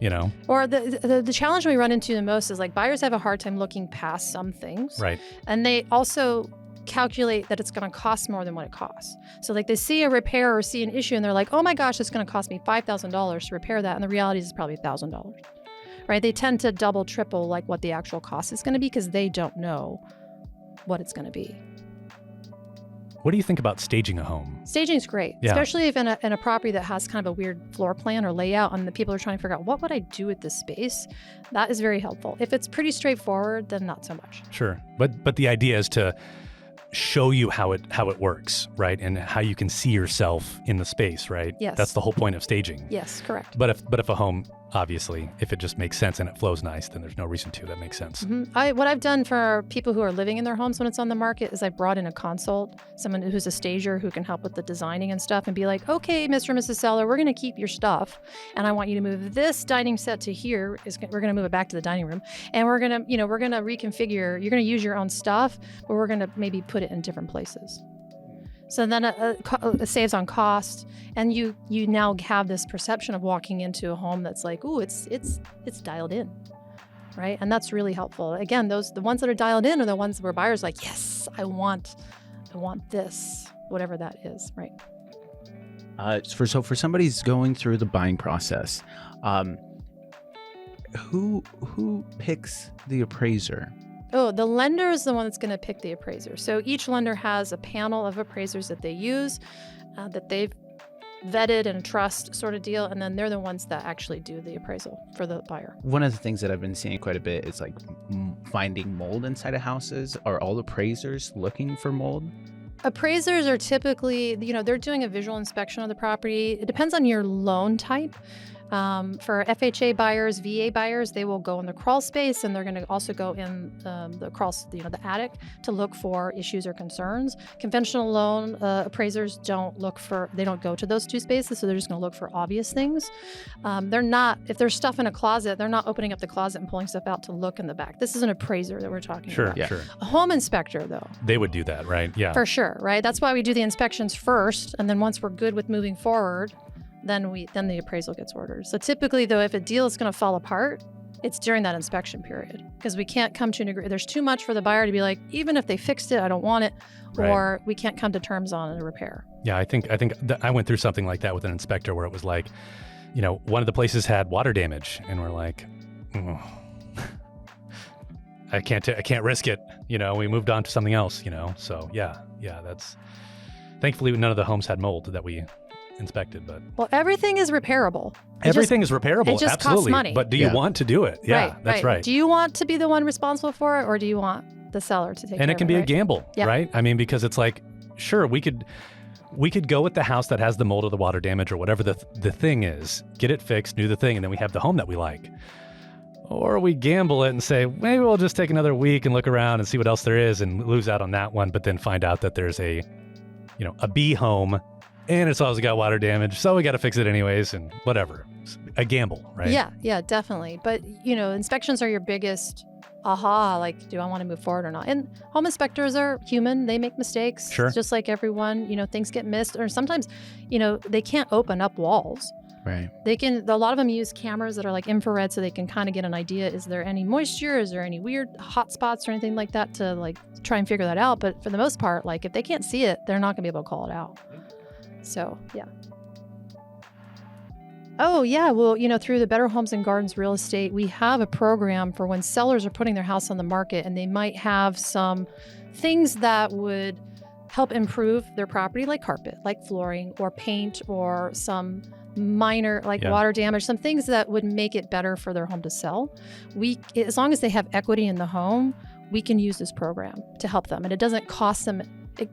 Or the challenge we run into the most is like buyers have a hard time looking past some things. Right. And they also calculate that it's going to cost more than what it costs. So like they see a repair or see an issue and they're like, oh my gosh, it's going to cost me $5,000 to repair that. And the reality is it's probably $1,000. Right? They tend to double, triple like what the actual cost is going to be because they don't know what it's going to be. What do you think about staging a home? Staging is great, especially if in a property that has kind of a weird floor plan or layout and the people are trying to figure out what would I do with this space. That is very helpful. If it's pretty straightforward, then not so much. Sure. But the idea is to show you how it works, right? And how you can see yourself in the space, right? Yes. That's the whole point of staging. Yes, correct. But if a home, obviously, if it just makes sense and it flows nice, then there's no reason to. That makes sense. What I've done for people who are living in their homes when it's on the market is I brought in a consult, someone who's a stager who can help with the designing and stuff, and be like, okay, Mr. and Mrs. Seller, we're going to keep your stuff, and I want you to move this dining set to here. We're going to move it back to the dining room, and we're going to reconfigure. You're going to use your own stuff, but we're going to maybe put it in different places. So then it saves on cost, and you now have this perception of walking into a home that's like, ooh, it's dialed in, right? And that's really helpful. Again, the ones that are dialed in are the ones where buyers are like, yes, I want this, whatever that is, right? So for somebody who's going through the buying process, who picks the appraiser? Oh, the lender is the one that's going to pick the appraiser. So each lender has a panel of appraisers that they use, that they've vetted and trust sort of deal, and then they're the ones that actually do the appraisal for the buyer. One of the things that I've been seeing quite a bit is like finding mold inside of houses. Are all appraisers looking for mold? Appraisers are typically, they're doing a visual inspection of the property. It depends on your loan type. For FHA buyers, VA buyers, they will go in the crawl space, and they're going to also go in the crawl, the attic, to look for issues or concerns. Conventional loan appraisers don't go to those two spaces, so they're just going to look for obvious things. If there's stuff in a closet, they're not opening up the closet and pulling stuff out to look in the back. This is an appraiser that we're talking about. Sure. A home inspector, though. They would do that, right? Yeah. For sure, right? That's why we do the inspections first, and then once we're good with moving forward, then the appraisal gets ordered. So typically, though, if a deal is going to fall apart, it's during that inspection period, because we can't come to an agreement. There's too much for the buyer to be like, even if they fixed it, I don't want it, or we can't come to terms on a repair. Yeah, I think I went through something like that with an inspector where it was like, one of the places had water damage, and we're like, I can't risk it. We moved on to something else. So yeah, that's thankfully none of the homes had mold that we inspected, but everything is repairable. Everything is repairable. It just absolutely. costs money. But do you want to do it? Yeah, that's right. Do you want to be the one responsible for it, or do you want the seller to take care of it? And it can be a gamble, Yeah. right? I mean, because it's like, sure, we could go with the house that has the mold or the water damage or whatever the thing is, get it fixed, do the thing, and then we have the home that we like. Or we gamble it and say, maybe we'll just take another week and look around and see what else there is and lose out on that one, but then find out that there's a B home, and it's also got water damage, so we got to fix it anyways, and whatever. It's a gamble, right? Yeah, definitely. But, inspections are your biggest aha, like, do I want to move forward or not? And home inspectors are human. They make mistakes. Sure. Just like everyone, things get missed, or sometimes, they can't open up walls. Right. A lot of them use cameras that are like infrared, so they can kind of get an idea. Is there any moisture? Is there any weird hot spots or anything like that to like try and figure that out? But for the most part, like if they can't see it, they're not gonna be able to call it out. So, yeah. Oh, yeah. Well, through the Better Homes and Gardens Real Estate, we have a program for when sellers are putting their house on the market, and they might have some things that would help improve their property, like carpet, like flooring, or paint, or some minor water damage, some things that would make it better for their home to sell. As long as they have equity in the home, we can use this program to help them, and it doesn't cost them.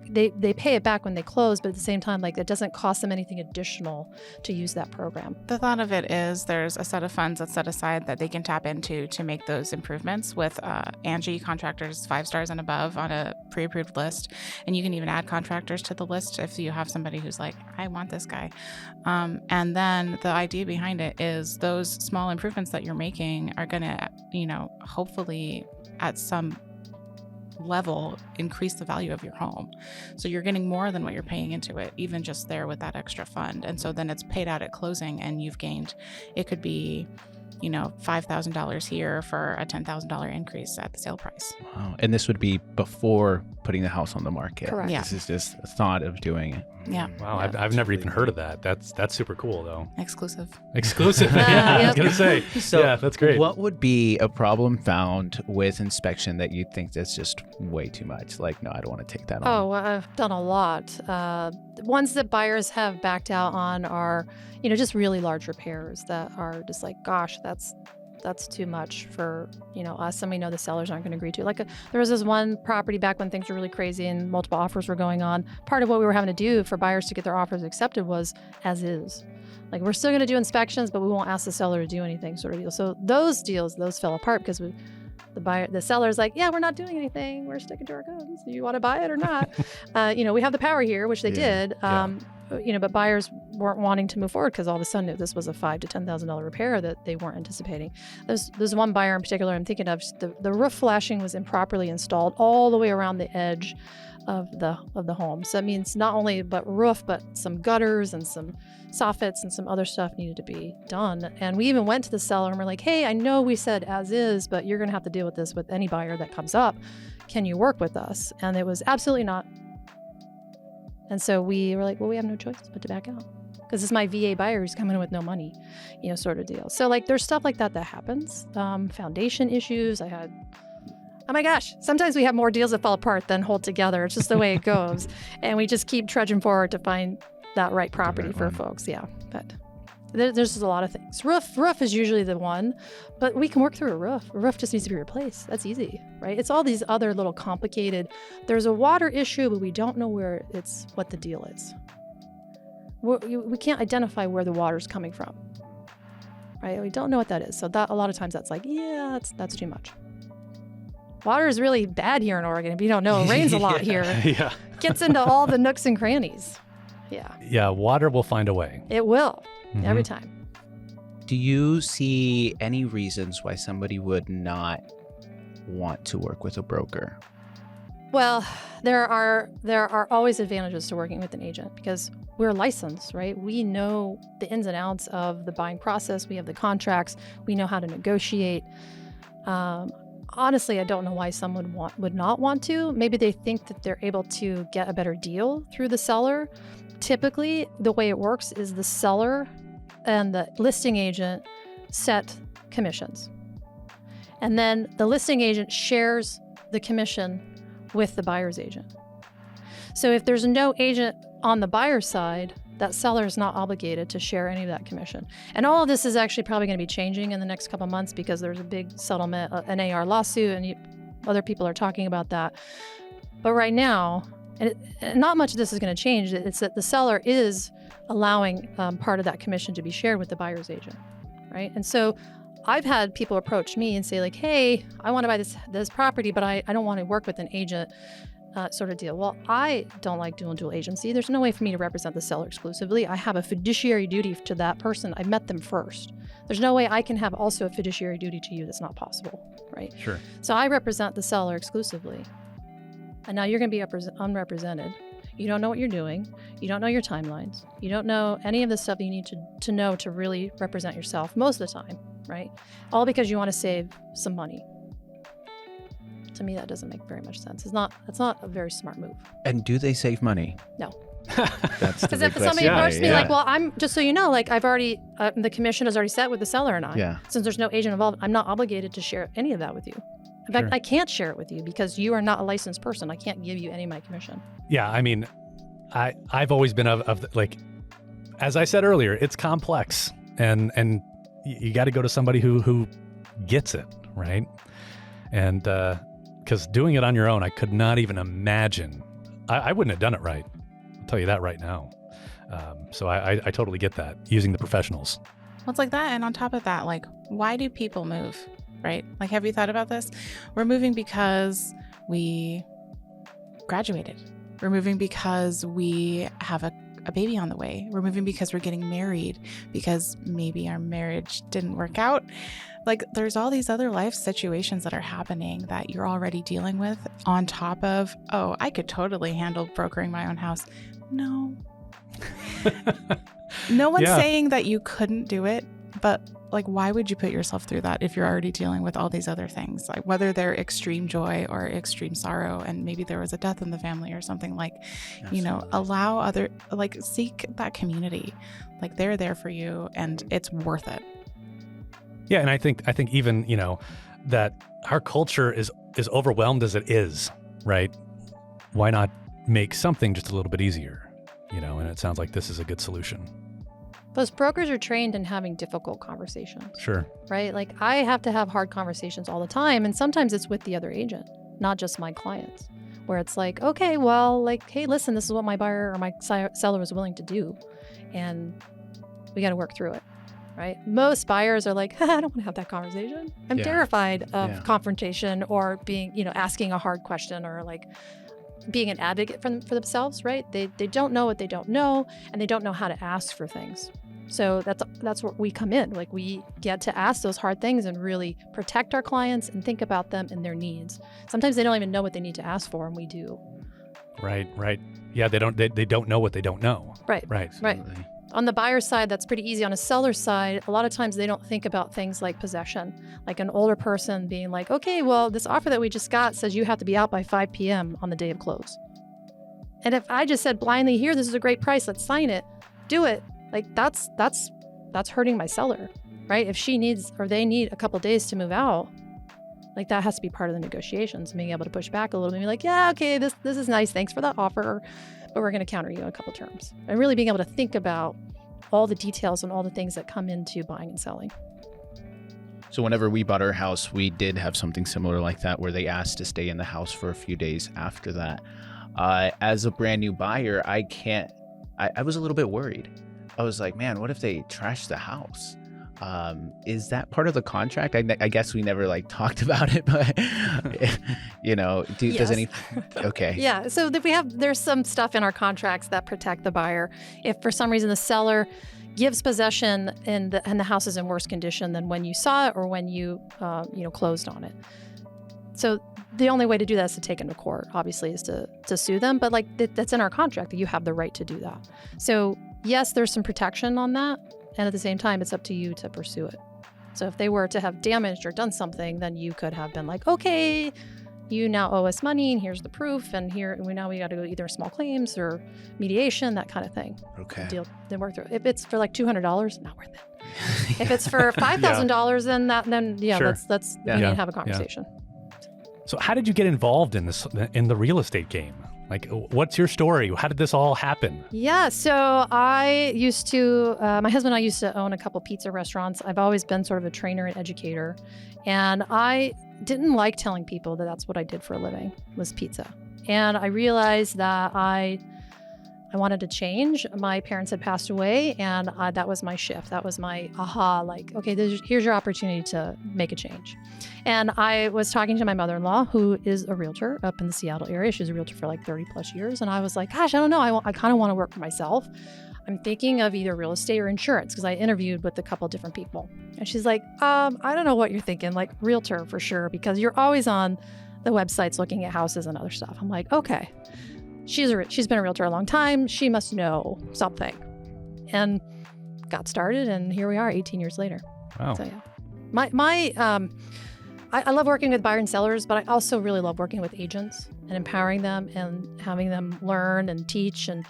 They pay it back when they close, but at the same time, like, it doesn't cost them anything additional to use that program. The thought of it is there's a set of funds that's set aside that they can tap into to make those improvements with Angie contractors 5 stars and above on a pre-approved list. And you can even add contractors to the list if you have somebody who's like, I want this guy. And then the idea behind it is those small improvements that you're making are going to, hopefully at some level increase the value of your home. So you're getting more than what you're paying into it, even just there with that extra fund. And so then it's paid out at closing, and you've gained, it could be, $5,000 here for a $10,000 increase at the sale price. Wow. And this would be before putting the house on the market. Correct. Yeah. This is just a thought of doing it. Yeah. Wow, I've never even heard of that. That's super cool, though. Exclusive. Yeah, I was going to say. So yeah, that's great. What would be a problem found with inspection that you think that's just way too much? Like, no, I don't want to take that on. Oh, well, I've done a lot. Ones that buyers have backed out on are, just really large repairs that are just like, gosh, That's too much for, us, and we know the sellers aren't going to agree to. Like there was this one property back when things were really crazy and multiple offers were going on. Part of what we were having to do for buyers to get their offers accepted was as is. Like we're still going to do inspections, but we won't ask the seller to do anything sort of deal. So those fell apart because the seller's like, yeah, we're not doing anything. We're sticking to our guns. Do you want to buy it or not? We have the power here, which they did. But buyers weren't wanting to move forward because all of a sudden this was a $5,000 to $10,000 repair that they weren't anticipating. There's one buyer in particular I'm thinking of. The roof flashing was improperly installed all the way around the edge of the home. So that means not only roof, but some gutters and some soffits and some other stuff needed to be done. And we even went to the seller and we're like, hey, I know we said as is, but you're going to have to deal with this with any buyer that comes up. Can you work with us? And it was absolutely not. And so we were like, well, we have no choice but to back out because it's my VA buyer who's coming in with no money, sort of deal. So like there's stuff like that happens. Foundation issues. Oh my gosh, sometimes we have more deals that fall apart than hold together. It's just the way it goes. And we just keep trudging forward to find that right property for folks. Yeah, but there's just a lot of things. Roof is usually the one, but we can work through a roof. A roof just needs to be replaced. That's easy, right? It's all these other little complicated. There's a water issue, but we don't know what the deal is. We can't identify where the water's coming from, right? We don't know what that is. So that a lot of times that's like, yeah, that's too much. Water is really bad here in Oregon. If you don't know, it rains a lot here. Yeah. Gets into all the nooks and crannies. Yeah. Yeah, water will find a way. It will. Every time. Do you see any reasons why somebody would not want to work with a broker? Well, there are always advantages to working with an agent because we're licensed, right? We know the ins and outs of the buying process. We have the contracts. We know how to negotiate. Honestly, I don't know why someone would not want to. Maybe they think that they're able to get a better deal through the seller. Typically, the way it works is the seller and the listing agent set commissions. And then the listing agent shares the commission with the buyer's agent. So if there's no agent on the buyer's side, that seller is not obligated to share any of that commission. And all of this is actually probably going to be changing in the next couple of months because there's a big settlement, an AR lawsuit, and other people are talking about that. But right now, and not much of this is going to change. It's that the seller is allowing part of that commission to be shared with the buyer's agent, right? And so I've had people approach me and say like, hey, I want to buy this property, but I don't want to work with an agent sort of deal. Well, I don't like doing dual agency. There's no way for me to represent the seller exclusively. I have a fiduciary duty to that person. I met them first. There's no way I can have also a fiduciary duty to you. That's not possible, right? Sure. So I represent the seller exclusively. And now you're going to be unrepresented. You don't know what you're doing. You don't know your timelines. You don't know any of the stuff you need to know to really represent yourself most of the time, right? All because you want to save some money. To me, that doesn't make very much sense. It's not a very smart move. And do they save money? No. That's the Because big if somebody question. approached me like, well, I'm just so you know, like I've already, the commission is already set with the seller and I. Yeah. Since there's no agent involved, I'm not obligated to share any of that with you. In fact, Sure. I can't share it with you because you are not a licensed person. I can't give you any of my commission. Yeah, I mean, I've always been of like, as I said earlier, it's complex, and you got to go to somebody who gets it, right? And because doing it on your own, I could not even imagine. I wouldn't have done it right. I'll tell you that right now. So I totally get that, using the professionals. Well, it's like that. And on top of that, like, why do people move, right? Like, have you thought about this? We're moving because we graduated. We're moving because we have a baby on the way. We're moving because we're getting married, because maybe our marriage didn't work out. Like, there's all these other life situations that are happening that you're already dealing with on top of, oh, I could totally handle brokering my own house. No. No one's saying that you couldn't do it, but like, why would you put yourself through that if you're already dealing with all these other things, like whether they're extreme joy or extreme sorrow, and maybe there was a death in the family or something, like, Absolutely. you know, allow other, like, seek that community. Like, they're there for you and it's worth it. Yeah, and I think even, you know, that our culture is overwhelmed as it is, right? Why not make something just a little bit easier, you know? And it sounds like this is a good solution. Those brokers are trained in having difficult conversations, Sure. right? Like I have to have hard conversations all the time. And sometimes it's with the other agent, not just my clients, where it's like, okay, well, like, hey, listen, this is what my buyer or my seller was willing to do. And we got to work through it, right? Most buyers are like, I don't want to have that conversation. I'm Yeah. terrified of Yeah. confrontation or being, asking a hard question or like being an advocate for themselves, right? They don't know what they don't know, and they don't know how to ask for things. So that's where we come in. Like we get to ask those hard things and really protect our clients and think about them and their needs. Sometimes they don't even know what they need to ask for, and we do. Right. Yeah, they don't know what they don't know. Right. Right. Absolutely. On the buyer side, that's pretty easy. On a seller side, a lot of times they don't think about things like possession, like an older person being like, okay, well, this offer that we just got says you have to be out by 5 p.m. on the day of close. And if I just said blindly, here, this is a great price, let's sign it, do it. Like that's hurting my seller, right? If she needs or they need a couple days to move out, like that has to be part of the negotiations, being able to push back a little bit and be like, yeah, okay, this is nice. Thanks for that offer, but we're going to counter you in a couple terms. And really being able to think about all the details and all the things that come into buying and selling. So whenever we bought our house, we did have something similar like that where they asked to stay in the house for a few days after that. As a brand new buyer, I was a little bit worried. I was like, man, what if they trash the house? Is that part of the contract? I guess we never like talked about it, but does any? Okay. Yeah. So there's some stuff in our contracts that protect the buyer. If for some reason the seller gives possession and the house is in worse condition than when you saw it or when you closed on it. So the only way to do that is to take them to court, obviously, is to sue them. But like that's in our contract that you have the right to do that. So yes, there's some protection on that. And at the same time, it's up to you to pursue it. So if they were to have damaged or done something, then you could have been like, okay, you now owe us money and here's the proof. And we got to go either small claims or mediation, that kind of thing. Okay. Then work through it. If it's for like $200, not worth it. If it's for $5,000, then Sure. let's Yeah. we need to have a conversation. So how did you get involved in the real estate game? Like, what's your story? How did this all happen? Yeah, so I used to, my husband and I used to own a couple pizza restaurants. I've always been sort of a trainer and educator. And I didn't like telling people that that's what I did for a living, was pizza. And I realized that I wanted to change. My parents had passed away, and that was my shift. That was my aha, like, okay, here's your opportunity to make a change. And I was talking to my mother-in-law, who is a realtor up in the Seattle area. She's a realtor for like 30 plus years. And I was like, gosh, I don't know. I kind of want to work for myself. I'm thinking of either real estate or insurance, because I interviewed with a couple different people. And she's like, I don't know what you're thinking, like realtor for sure, because you're always on the websites looking at houses and other stuff. I'm like, okay. She's been a realtor a long time. She must know something. And got started, and here we are 18 years later. Wow. So yeah. I love working with buyers and sellers, but I also really love working with agents and empowering them and having them learn and teach and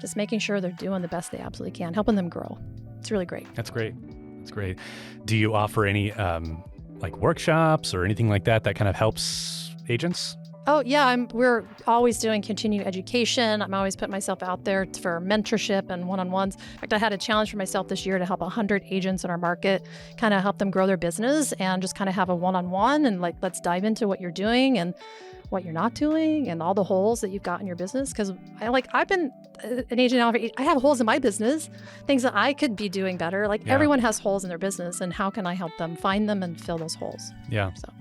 just making sure they're doing the best they absolutely can, helping them grow. It's really great. That's great. That's great. Do you offer any like workshops or anything like that kind of helps agents? Oh, yeah. We're always doing continuing education. I'm always putting myself out there for mentorship and one-on-ones. In fact, I had a challenge for myself this year to help 100 agents in our market, kind of help them grow their business and just kind of have a one-on-one and like, let's dive into what you're doing and what you're not doing and all the holes that you've got in your business. Because I've been an agent now. I have holes in my business, things that I could be doing better. Like everyone has holes in their business, and how can I help them find them and fill those holes? Yeah. So.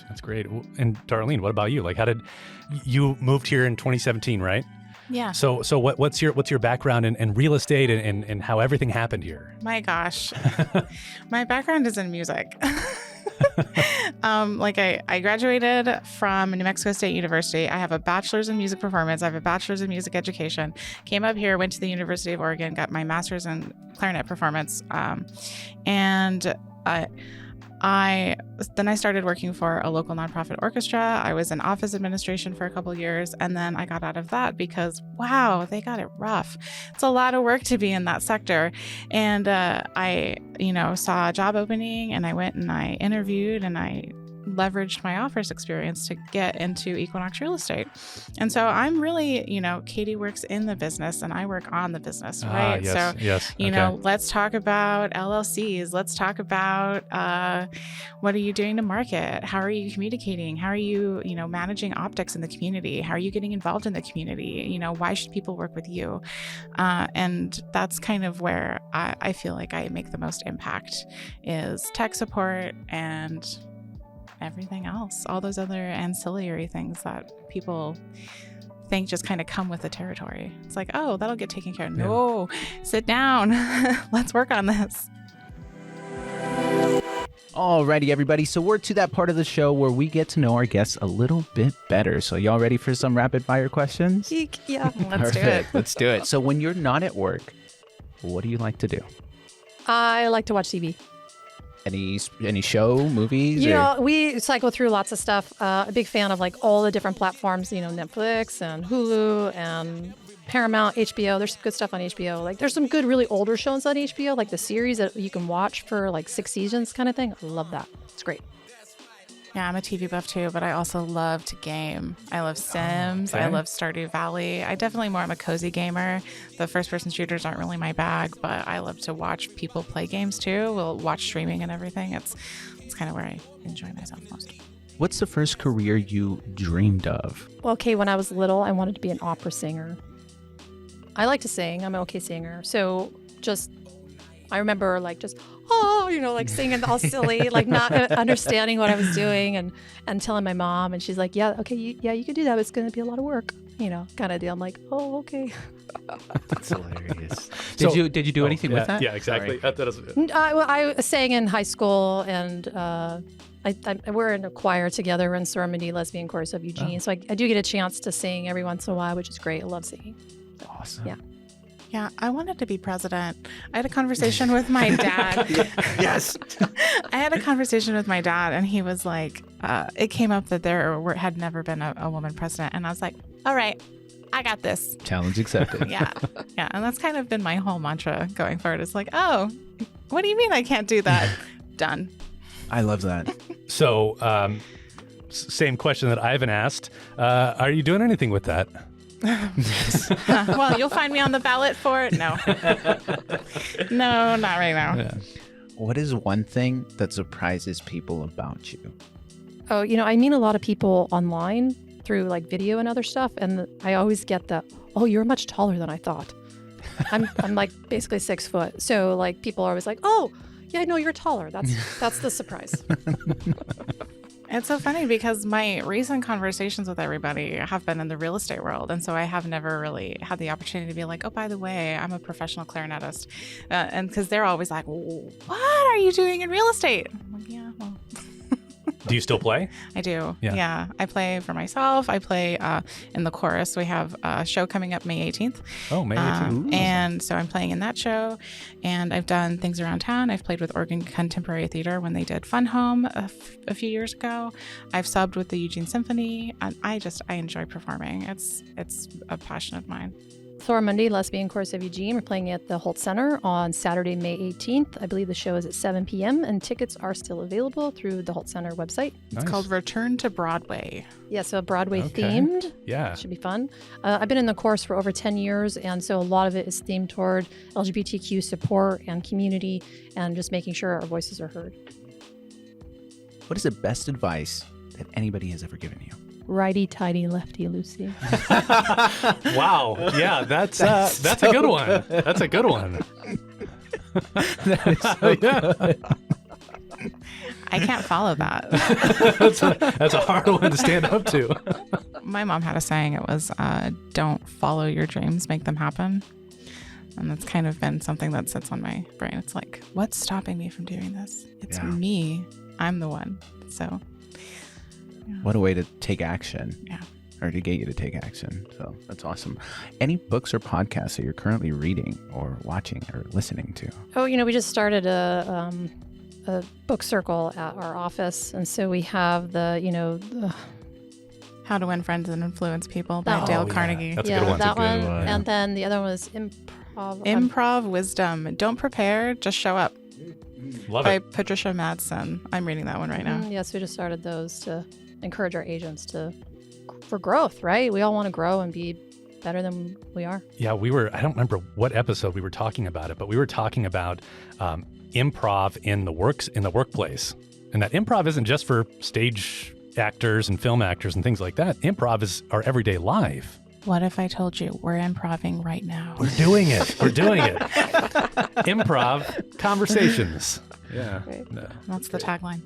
That's great. And Darlene, what about you? Like, how did you moved here in 2017, right? Yeah. So what's your background in real estate and how everything happened here? My gosh. My background is in music. I graduated from New Mexico State University. I have a bachelor's in music performance. I have a bachelor's in music education. Came up here, went to the University of Oregon, got my master's in clarinet performance. Then I started working for a local nonprofit orchestra. I was in office administration for a couple of years, and then I got out of that because, wow, they got it rough. It's a lot of work to be in that sector. And I saw a job opening, and I went and I interviewed, and I leveraged my offers experience to get into Equinox real estate. And so I'm really, KayDee works in the business and I work on the business, right? Yes, so, yes. let's talk about LLCs. Let's talk about what are you doing to market? How are you communicating? How are you, managing optics in the community? How are you getting involved in the community? Why should people work with you? And that's kind of where I feel like I make the most impact is tech support and everything else, all those other ancillary things that people think just kind of come with the territory. It's like, oh, that'll get taken care of. No, sit down. Let's work on this. Alrighty, everybody. So we're to that part of the show where we get to know our guests a little bit better. So y'all ready for some rapid fire questions? Yeah. Let's do it. Let's do it. So when you're not at work, what do you like to do? I like to watch TV. Any show, movies? We cycle through lots of stuff. A big fan of like all the different platforms, Netflix and Hulu and Paramount, HBO. There's some good stuff on HBO. Like there's some good, really older shows on HBO, like the series that you can watch for like 6 seasons kind of thing. I love that. It's great. Yeah, I'm a TV buff too, but I also love to game. I love Sims. Okay. I love Stardew Valley. I definitely am a cozy gamer. The first-person shooters aren't really my bag, but I love to watch people play games too. We'll watch streaming and everything. It's kind of where I enjoy myself most. What's the first career you dreamed of? Well, okay, when I was little, I wanted to be an opera singer. I like to sing. I'm an okay singer. So I remember like singing all silly, like not understanding what I was doing and telling my mom, and she's like, yeah, okay, you can do that, but it's going to be a lot of work, kind of deal. I'm like, oh, okay. That's hilarious. Did you do anything with that? Yeah, exactly. I sang in high school, and we're in a choir together. We're in Sorority Lesbian Chorus of Eugene. So I do get a chance to sing every once in a while, which is great. I love singing. Awesome. Yeah. Yeah, I wanted to be president. I had a conversation with my dad. Yes. I had a conversation with my dad, and he was like, it came up that there had never been a woman president. And I was like, all right, I got this. Challenge accepted. Yeah. And that's kind of been my whole mantra going forward. It's like, oh, what do you mean I can't do that? Done. I love that. So, same question that Ivan asked. Are you doing anything with that? Well, you'll find me on the ballot for it. No, not right now. Yeah. What is one thing that surprises people about you? Oh, I meet a lot of people online through like video and other stuff, and I always get the, oh, you're much taller than I thought. I'm like basically 6 foot, so like people are always like, oh, yeah, no, you're taller. That's the surprise. It's so funny because my recent conversations with everybody have been in the real estate world. And so I have never really had the opportunity to be like, oh, by the way, I'm a professional clarinetist. And because they're always like, what are you doing in real estate? I'm like, yeah, well. Do you still play? I do. Yeah. Yeah. I play for myself. I play in the chorus. We have a show coming up May 18th. Oh, May 18th. And so I'm playing in that show. And I've done things around town. I've played with Oregon Contemporary Theater when they did Fun Home a few years ago. I've subbed with the Eugene Symphony. And I enjoy performing. It's a passion of mine. Sorority Lesbian Chorus of Eugene. We're playing at the Holt Center on Saturday, May 18th. I believe the show is at 7 p.m. and tickets are still available through the Holt Center website. It's called Return to Broadway. Yeah, so Broadway Okay. themed. Yeah. Should be fun. I've been in the course for over 10 years, and so a lot of it is themed toward LGBTQ support and community and just making sure our voices are heard. What is the best advice that anybody has ever given you? Righty-tighty, lefty-loosey. Wow. Yeah, that's a good one. That's a good one. That is so good. I can't follow that. That's a hard one to stand up to. My mom had a saying. It was, don't follow your dreams, make them happen. And that's kind of been something that sits on my brain. It's like, what's stopping me from doing this? It's me. I'm the one. So. Yeah. What a way to take action. Yeah. Or to get you to take action. So that's awesome. Any books or podcasts that you're currently reading or watching or listening to? Oh, we just started a book circle at our office. And so we have the How to Win Friends and Influence People by Dale Carnegie. That's a good one. that one. Yeah. And then the other one was Improv. Improv Wisdom. Don't prepare, just show up. Love by it. Patricia Madsen. I'm reading that one right now. Yes, we just started those to encourage our agents for growth, right? We all want to grow and be better than we are. Yeah, I don't remember what episode we were talking about it, but we were talking about improv in the workplace. And that improv isn't just for stage actors and film actors and things like that. Improv is our everyday life. What if I told you we're improving right now? We're doing it. We're doing it. Improv conversations. Yeah. Right. No. That's the tagline.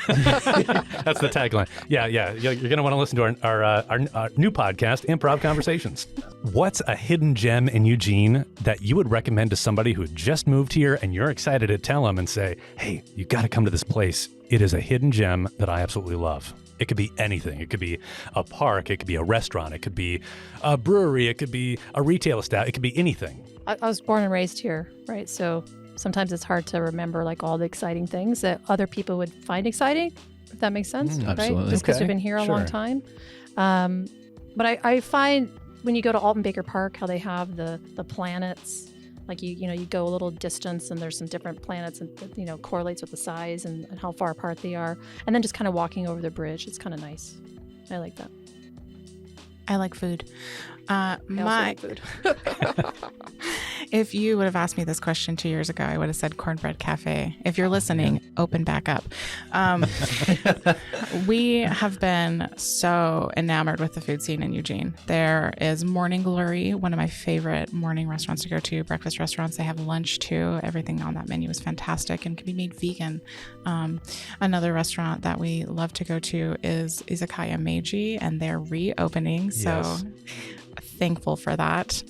That's the tagline. Yeah. You're going to want to listen to our new podcast, Improv Conversations. What's a hidden gem in Eugene that you would recommend to somebody who just moved here and you're excited to tell them and say, hey, you got to come to this place. It is a hidden gem that I absolutely love. It could be anything. It could be a park. It could be a restaurant. It could be a brewery. It could be a retail establishment. It could be anything. I was born and raised here, right? So sometimes it's hard to remember like all the exciting things that other people would find exciting, if that makes sense, right? Absolutely. Just because Okay, we've been here a sure. long time. But I find when you go to Alton Baker Park, how they have the planets, like you go a little distance and there's some different planets and correlates with the size and how far apart they are. And then just kind of walking over the bridge. It's kind of nice. I like that. I like food. I also like food. If you would have asked me this question 2 years ago, I would have said Cornbread Cafe. If you're listening, open back up. We have been so enamored with the food scene in Eugene. There is Morning Glory, one of my favorite morning restaurants to go to, breakfast restaurants. They have lunch too. Everything on that menu is fantastic and can be made vegan. Another restaurant that we love to go to is Izakaya Meiji, and they're reopening. So Yes. thankful for that.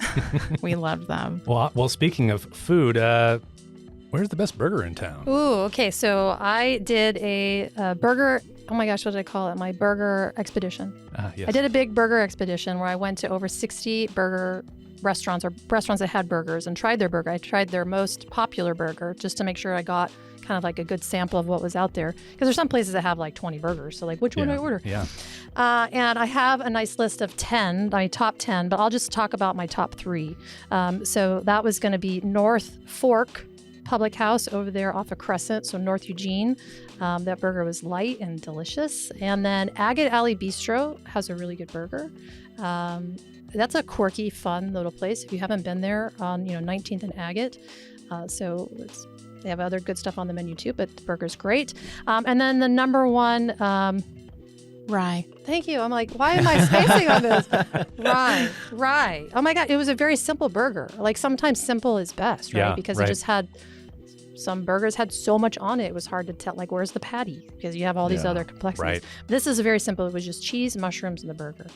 We love them. Well, speaking of food, where's the best burger in town? Ooh, okay. So I did a burger. Oh my gosh, what did I call it? My burger expedition. Yes. I did a big burger expedition where I went to over 60 burger restaurants or restaurants that had burgers and tried their burger. I tried their most popular burger just to make sure I got kind of like a good sample of what was out there. Because there's some places that have like 20 burgers. So like, which one do I order? Yeah. And I have a nice list of 10, my top 10, but I'll just talk about my top 3. So that was going to be North Fork Public House over there off of Crescent, so North Eugene. That burger was light and delicious. And then Agate Alley Bistro has a really good burger. That's a quirky, fun little place. If you haven't been there on 19th and Agate, they have other good stuff on the menu too, but the burger's great. And then the number one. Rye. Thank you. I'm like, why am I spacing on this? Rye. Oh my God. It was a very simple burger. Like sometimes simple is best, right? Yeah, Because right. it just had, some burgers had so much on it. It was hard to tell, like, where's the patty? Because you have all these Yeah, other complexities. right. This is very simple. It was just cheese, mushrooms, and the burger.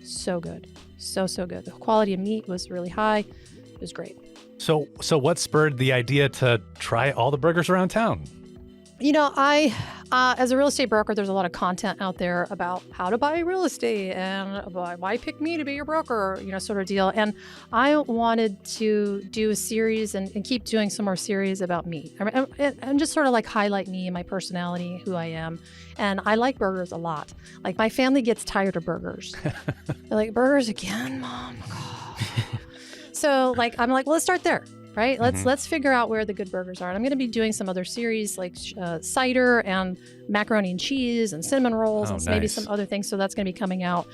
So good. So good. The quality of meat was really high. It was great. So what spurred the idea to try all the burgers around town? I, as a real estate broker, there's a lot of content out there about how to buy real estate and why pick me to be your broker, sort of deal. And I wanted to do a series and keep doing some more series about me and just sort of like highlight me and my personality, who I am. And I like burgers a lot. Like my family gets tired of burgers. They're like, burgers again, Mom? So I'm like, well, let's start there. Right? Let's figure out where the good burgers are. And I'm going to be doing some other series like cider and macaroni and cheese and cinnamon rolls and maybe nice. some other things. So that's going to be coming out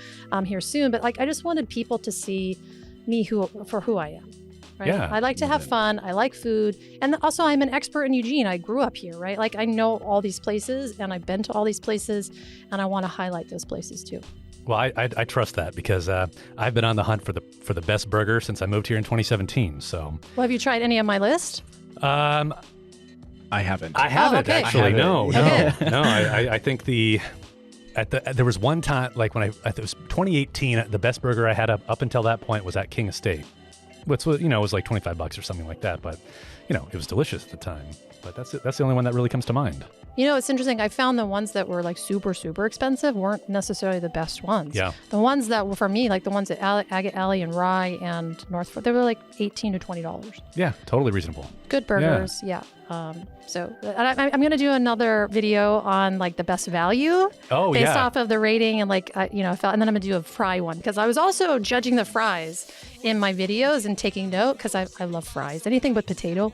here soon. But I just wanted people to see me for who I am. Right? Yeah, I like to have fun. I like food. And also I'm an expert in Eugene. I grew up here, right? Like I know all these places and I've been to all these places and I want to highlight those places too. Well, I trust that because I've been on the hunt for the best burger since I moved here in 2017. So, Well, have you tried any of my list? I haven't. I haven't okay. actually. I No. Okay. I think there was one time like when it was 2018. The best burger I had up until that point was at King Estate, which was was like $25 or something like that. But it was delicious at the time. But that's the only one that really comes to mind. It's interesting. I found the ones that were like super, super expensive weren't necessarily the best ones. Yeah. The ones that were for me, like the ones at Agate Alley and Rye and North Fork, they were like $18 to $20. Yeah, totally reasonable. Good burgers. Yeah. So I'm going to do another video on like the best value Oh, based yeah. off of the rating and and then I'm going to do a fry one because I was also judging the fries in my videos and taking note because I love fries. Anything but potato.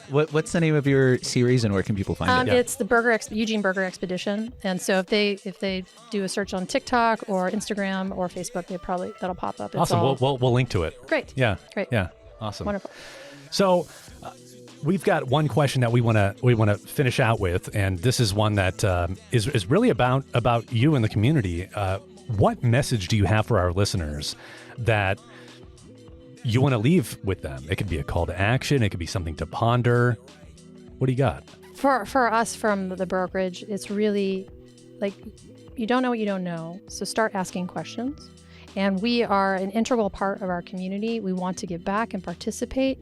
What's the name of your series and where can people find it? It's the Eugene Burger Expedition. And so if they do a search on TikTok or Instagram or Facebook, that'll pop up. It's Awesome. We'll link to it. Great. Yeah. Great. Yeah. Awesome. Wonderful. So we've got one question that we want to finish out with, and this is one that is really about you and the community. What message do you have for our listeners that you want to leave with them? It could be a call to action. It could be something to ponder. What do you got? For us from the brokerage, it's really like you don't know what you don't know. So start asking questions. And we are an integral part of our community. We want to give back and participate.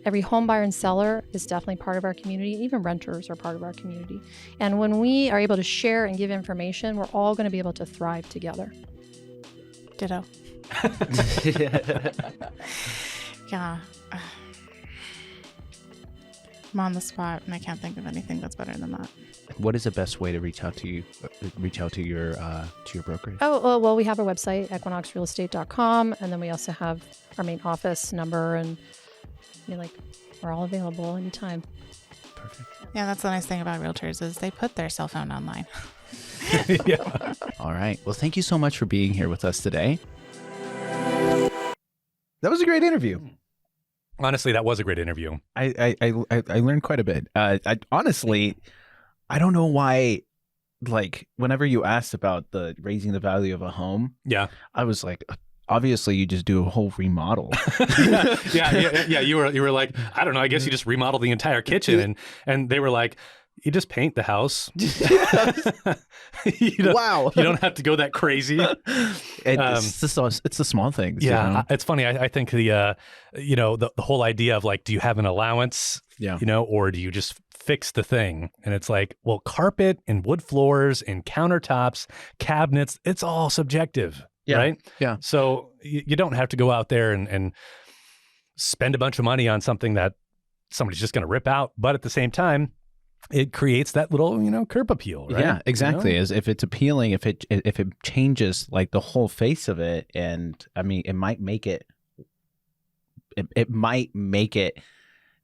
Every home buyer and seller is definitely part of our community. Even renters are part of our community. And when we are able to share and give information, we're all going to be able to thrive together. Ditto. Yeah. I'm on the spot and I can't think of anything that's better than that. What is the best way to reach out to you? Reach out to your brokerage? Oh, well, we have our website, equinoxrealestate.com, and then we also have our main office number, and we're all available anytime. Perfect. Yeah, that's the nice thing about realtors is they put their cell phone online. Yeah. All right. Well, thank you so much for being here with us today. That was a great interview. Honestly, that was a great interview. I learned quite a bit. Honestly, I don't know why. Like, whenever you asked about the raising the value of a home, Yeah. I was like, obviously, you just do a whole remodel. Yeah. You were like, I don't know. I guess you just remodel the entire kitchen, and they were like, you just paint the house. Wow. You don't have to go that crazy. It's the small things. Yeah, you know? it's funny. I think the whole idea of like, do you have an allowance? Yeah. Or do you just fix the thing? And it's like, well, carpet and wood floors and countertops, cabinets, it's all subjective. Yeah. Right? Yeah. So you don't have to go out there and spend a bunch of money on something that somebody's just going to rip out. But at the same time, it creates that little, curb appeal, right? Yeah, exactly. As if it's appealing, if it changes like the whole face of it, and I mean, it might make it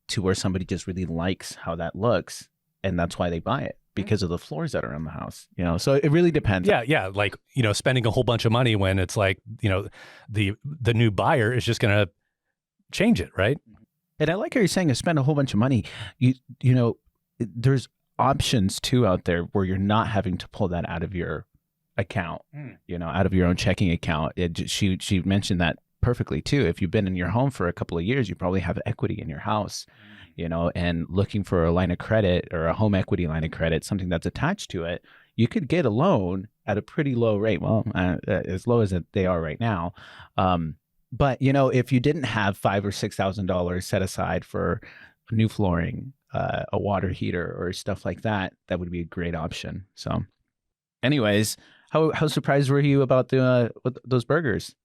to where somebody just really likes how that looks, and that's why they buy it because of the floors that are in the house. So it really depends. Yeah. Like, spending a whole bunch of money when it's like, the new buyer is just going to change it, right? And I like how you're saying, spend a whole bunch of money. There's options too out there where you're not having to pull that out of your account, out of your own checking account. She mentioned that perfectly too. If you've been in your home for a couple of years, you probably have equity in your house, and looking for a line of credit or a home equity line of credit, something that's attached to it, you could get a loan at a pretty low rate. Well, as low as they are right now. But if you didn't have $5,000 or $6,000 set aside for new flooring, a water heater or stuff like that, that would be a great option. So anyways, how surprised were you about those burgers?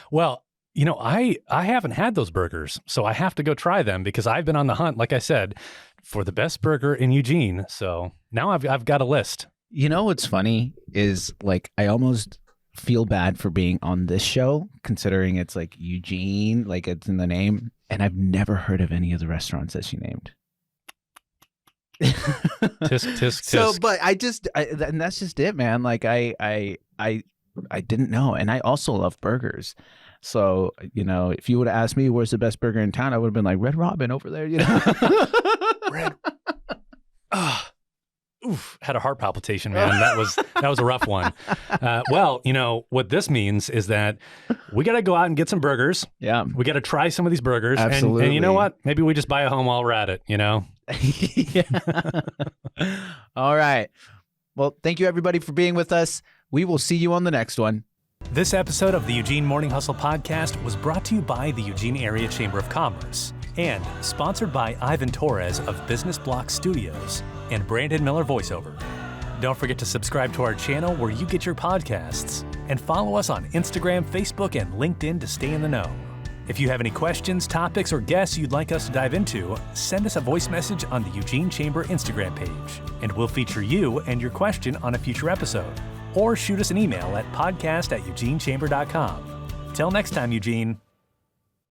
Well, I haven't had those burgers, so I have to go try them because I've been on the hunt, like I said, for the best burger in Eugene. So now I've got a list. What's funny is like, I almost feel bad for being on this show, considering it's like Eugene, like it's in the name. And I've never heard of any of the restaurants that she named. Tisk, tisk, tisk. So, but and that's just it, man. Like I didn't know. And I also love burgers. So, if you would have asked me where's the best burger in town, I would have been like Red Robin over there, Red. Oof, had a heart palpitation, man. That was a rough one. Well, what this means is that we got to go out and get some burgers. Yeah. We got to try some of these burgers. Absolutely. And you know what? Maybe we just buy a home while we're at it, Yeah. All right. Well, thank you everybody for being with us. We will see you on the next one. This episode of the Eugene Morning Hustle podcast was brought to you by the Eugene Area Chamber of Commerce and sponsored by Ivan Torres of Business Block Studios and Brandon Miller Voiceover. Don't forget to subscribe to our channel where you get your podcasts and follow us on Instagram, Facebook, and LinkedIn to stay in the know. If you have any questions, topics, or guests you'd like us to dive into, send us a voice message on the Eugene Chamber Instagram page, and we'll feature you and your question on a future episode. Or shoot us an email at podcast@eugenechamber.com. Till next time, Eugene.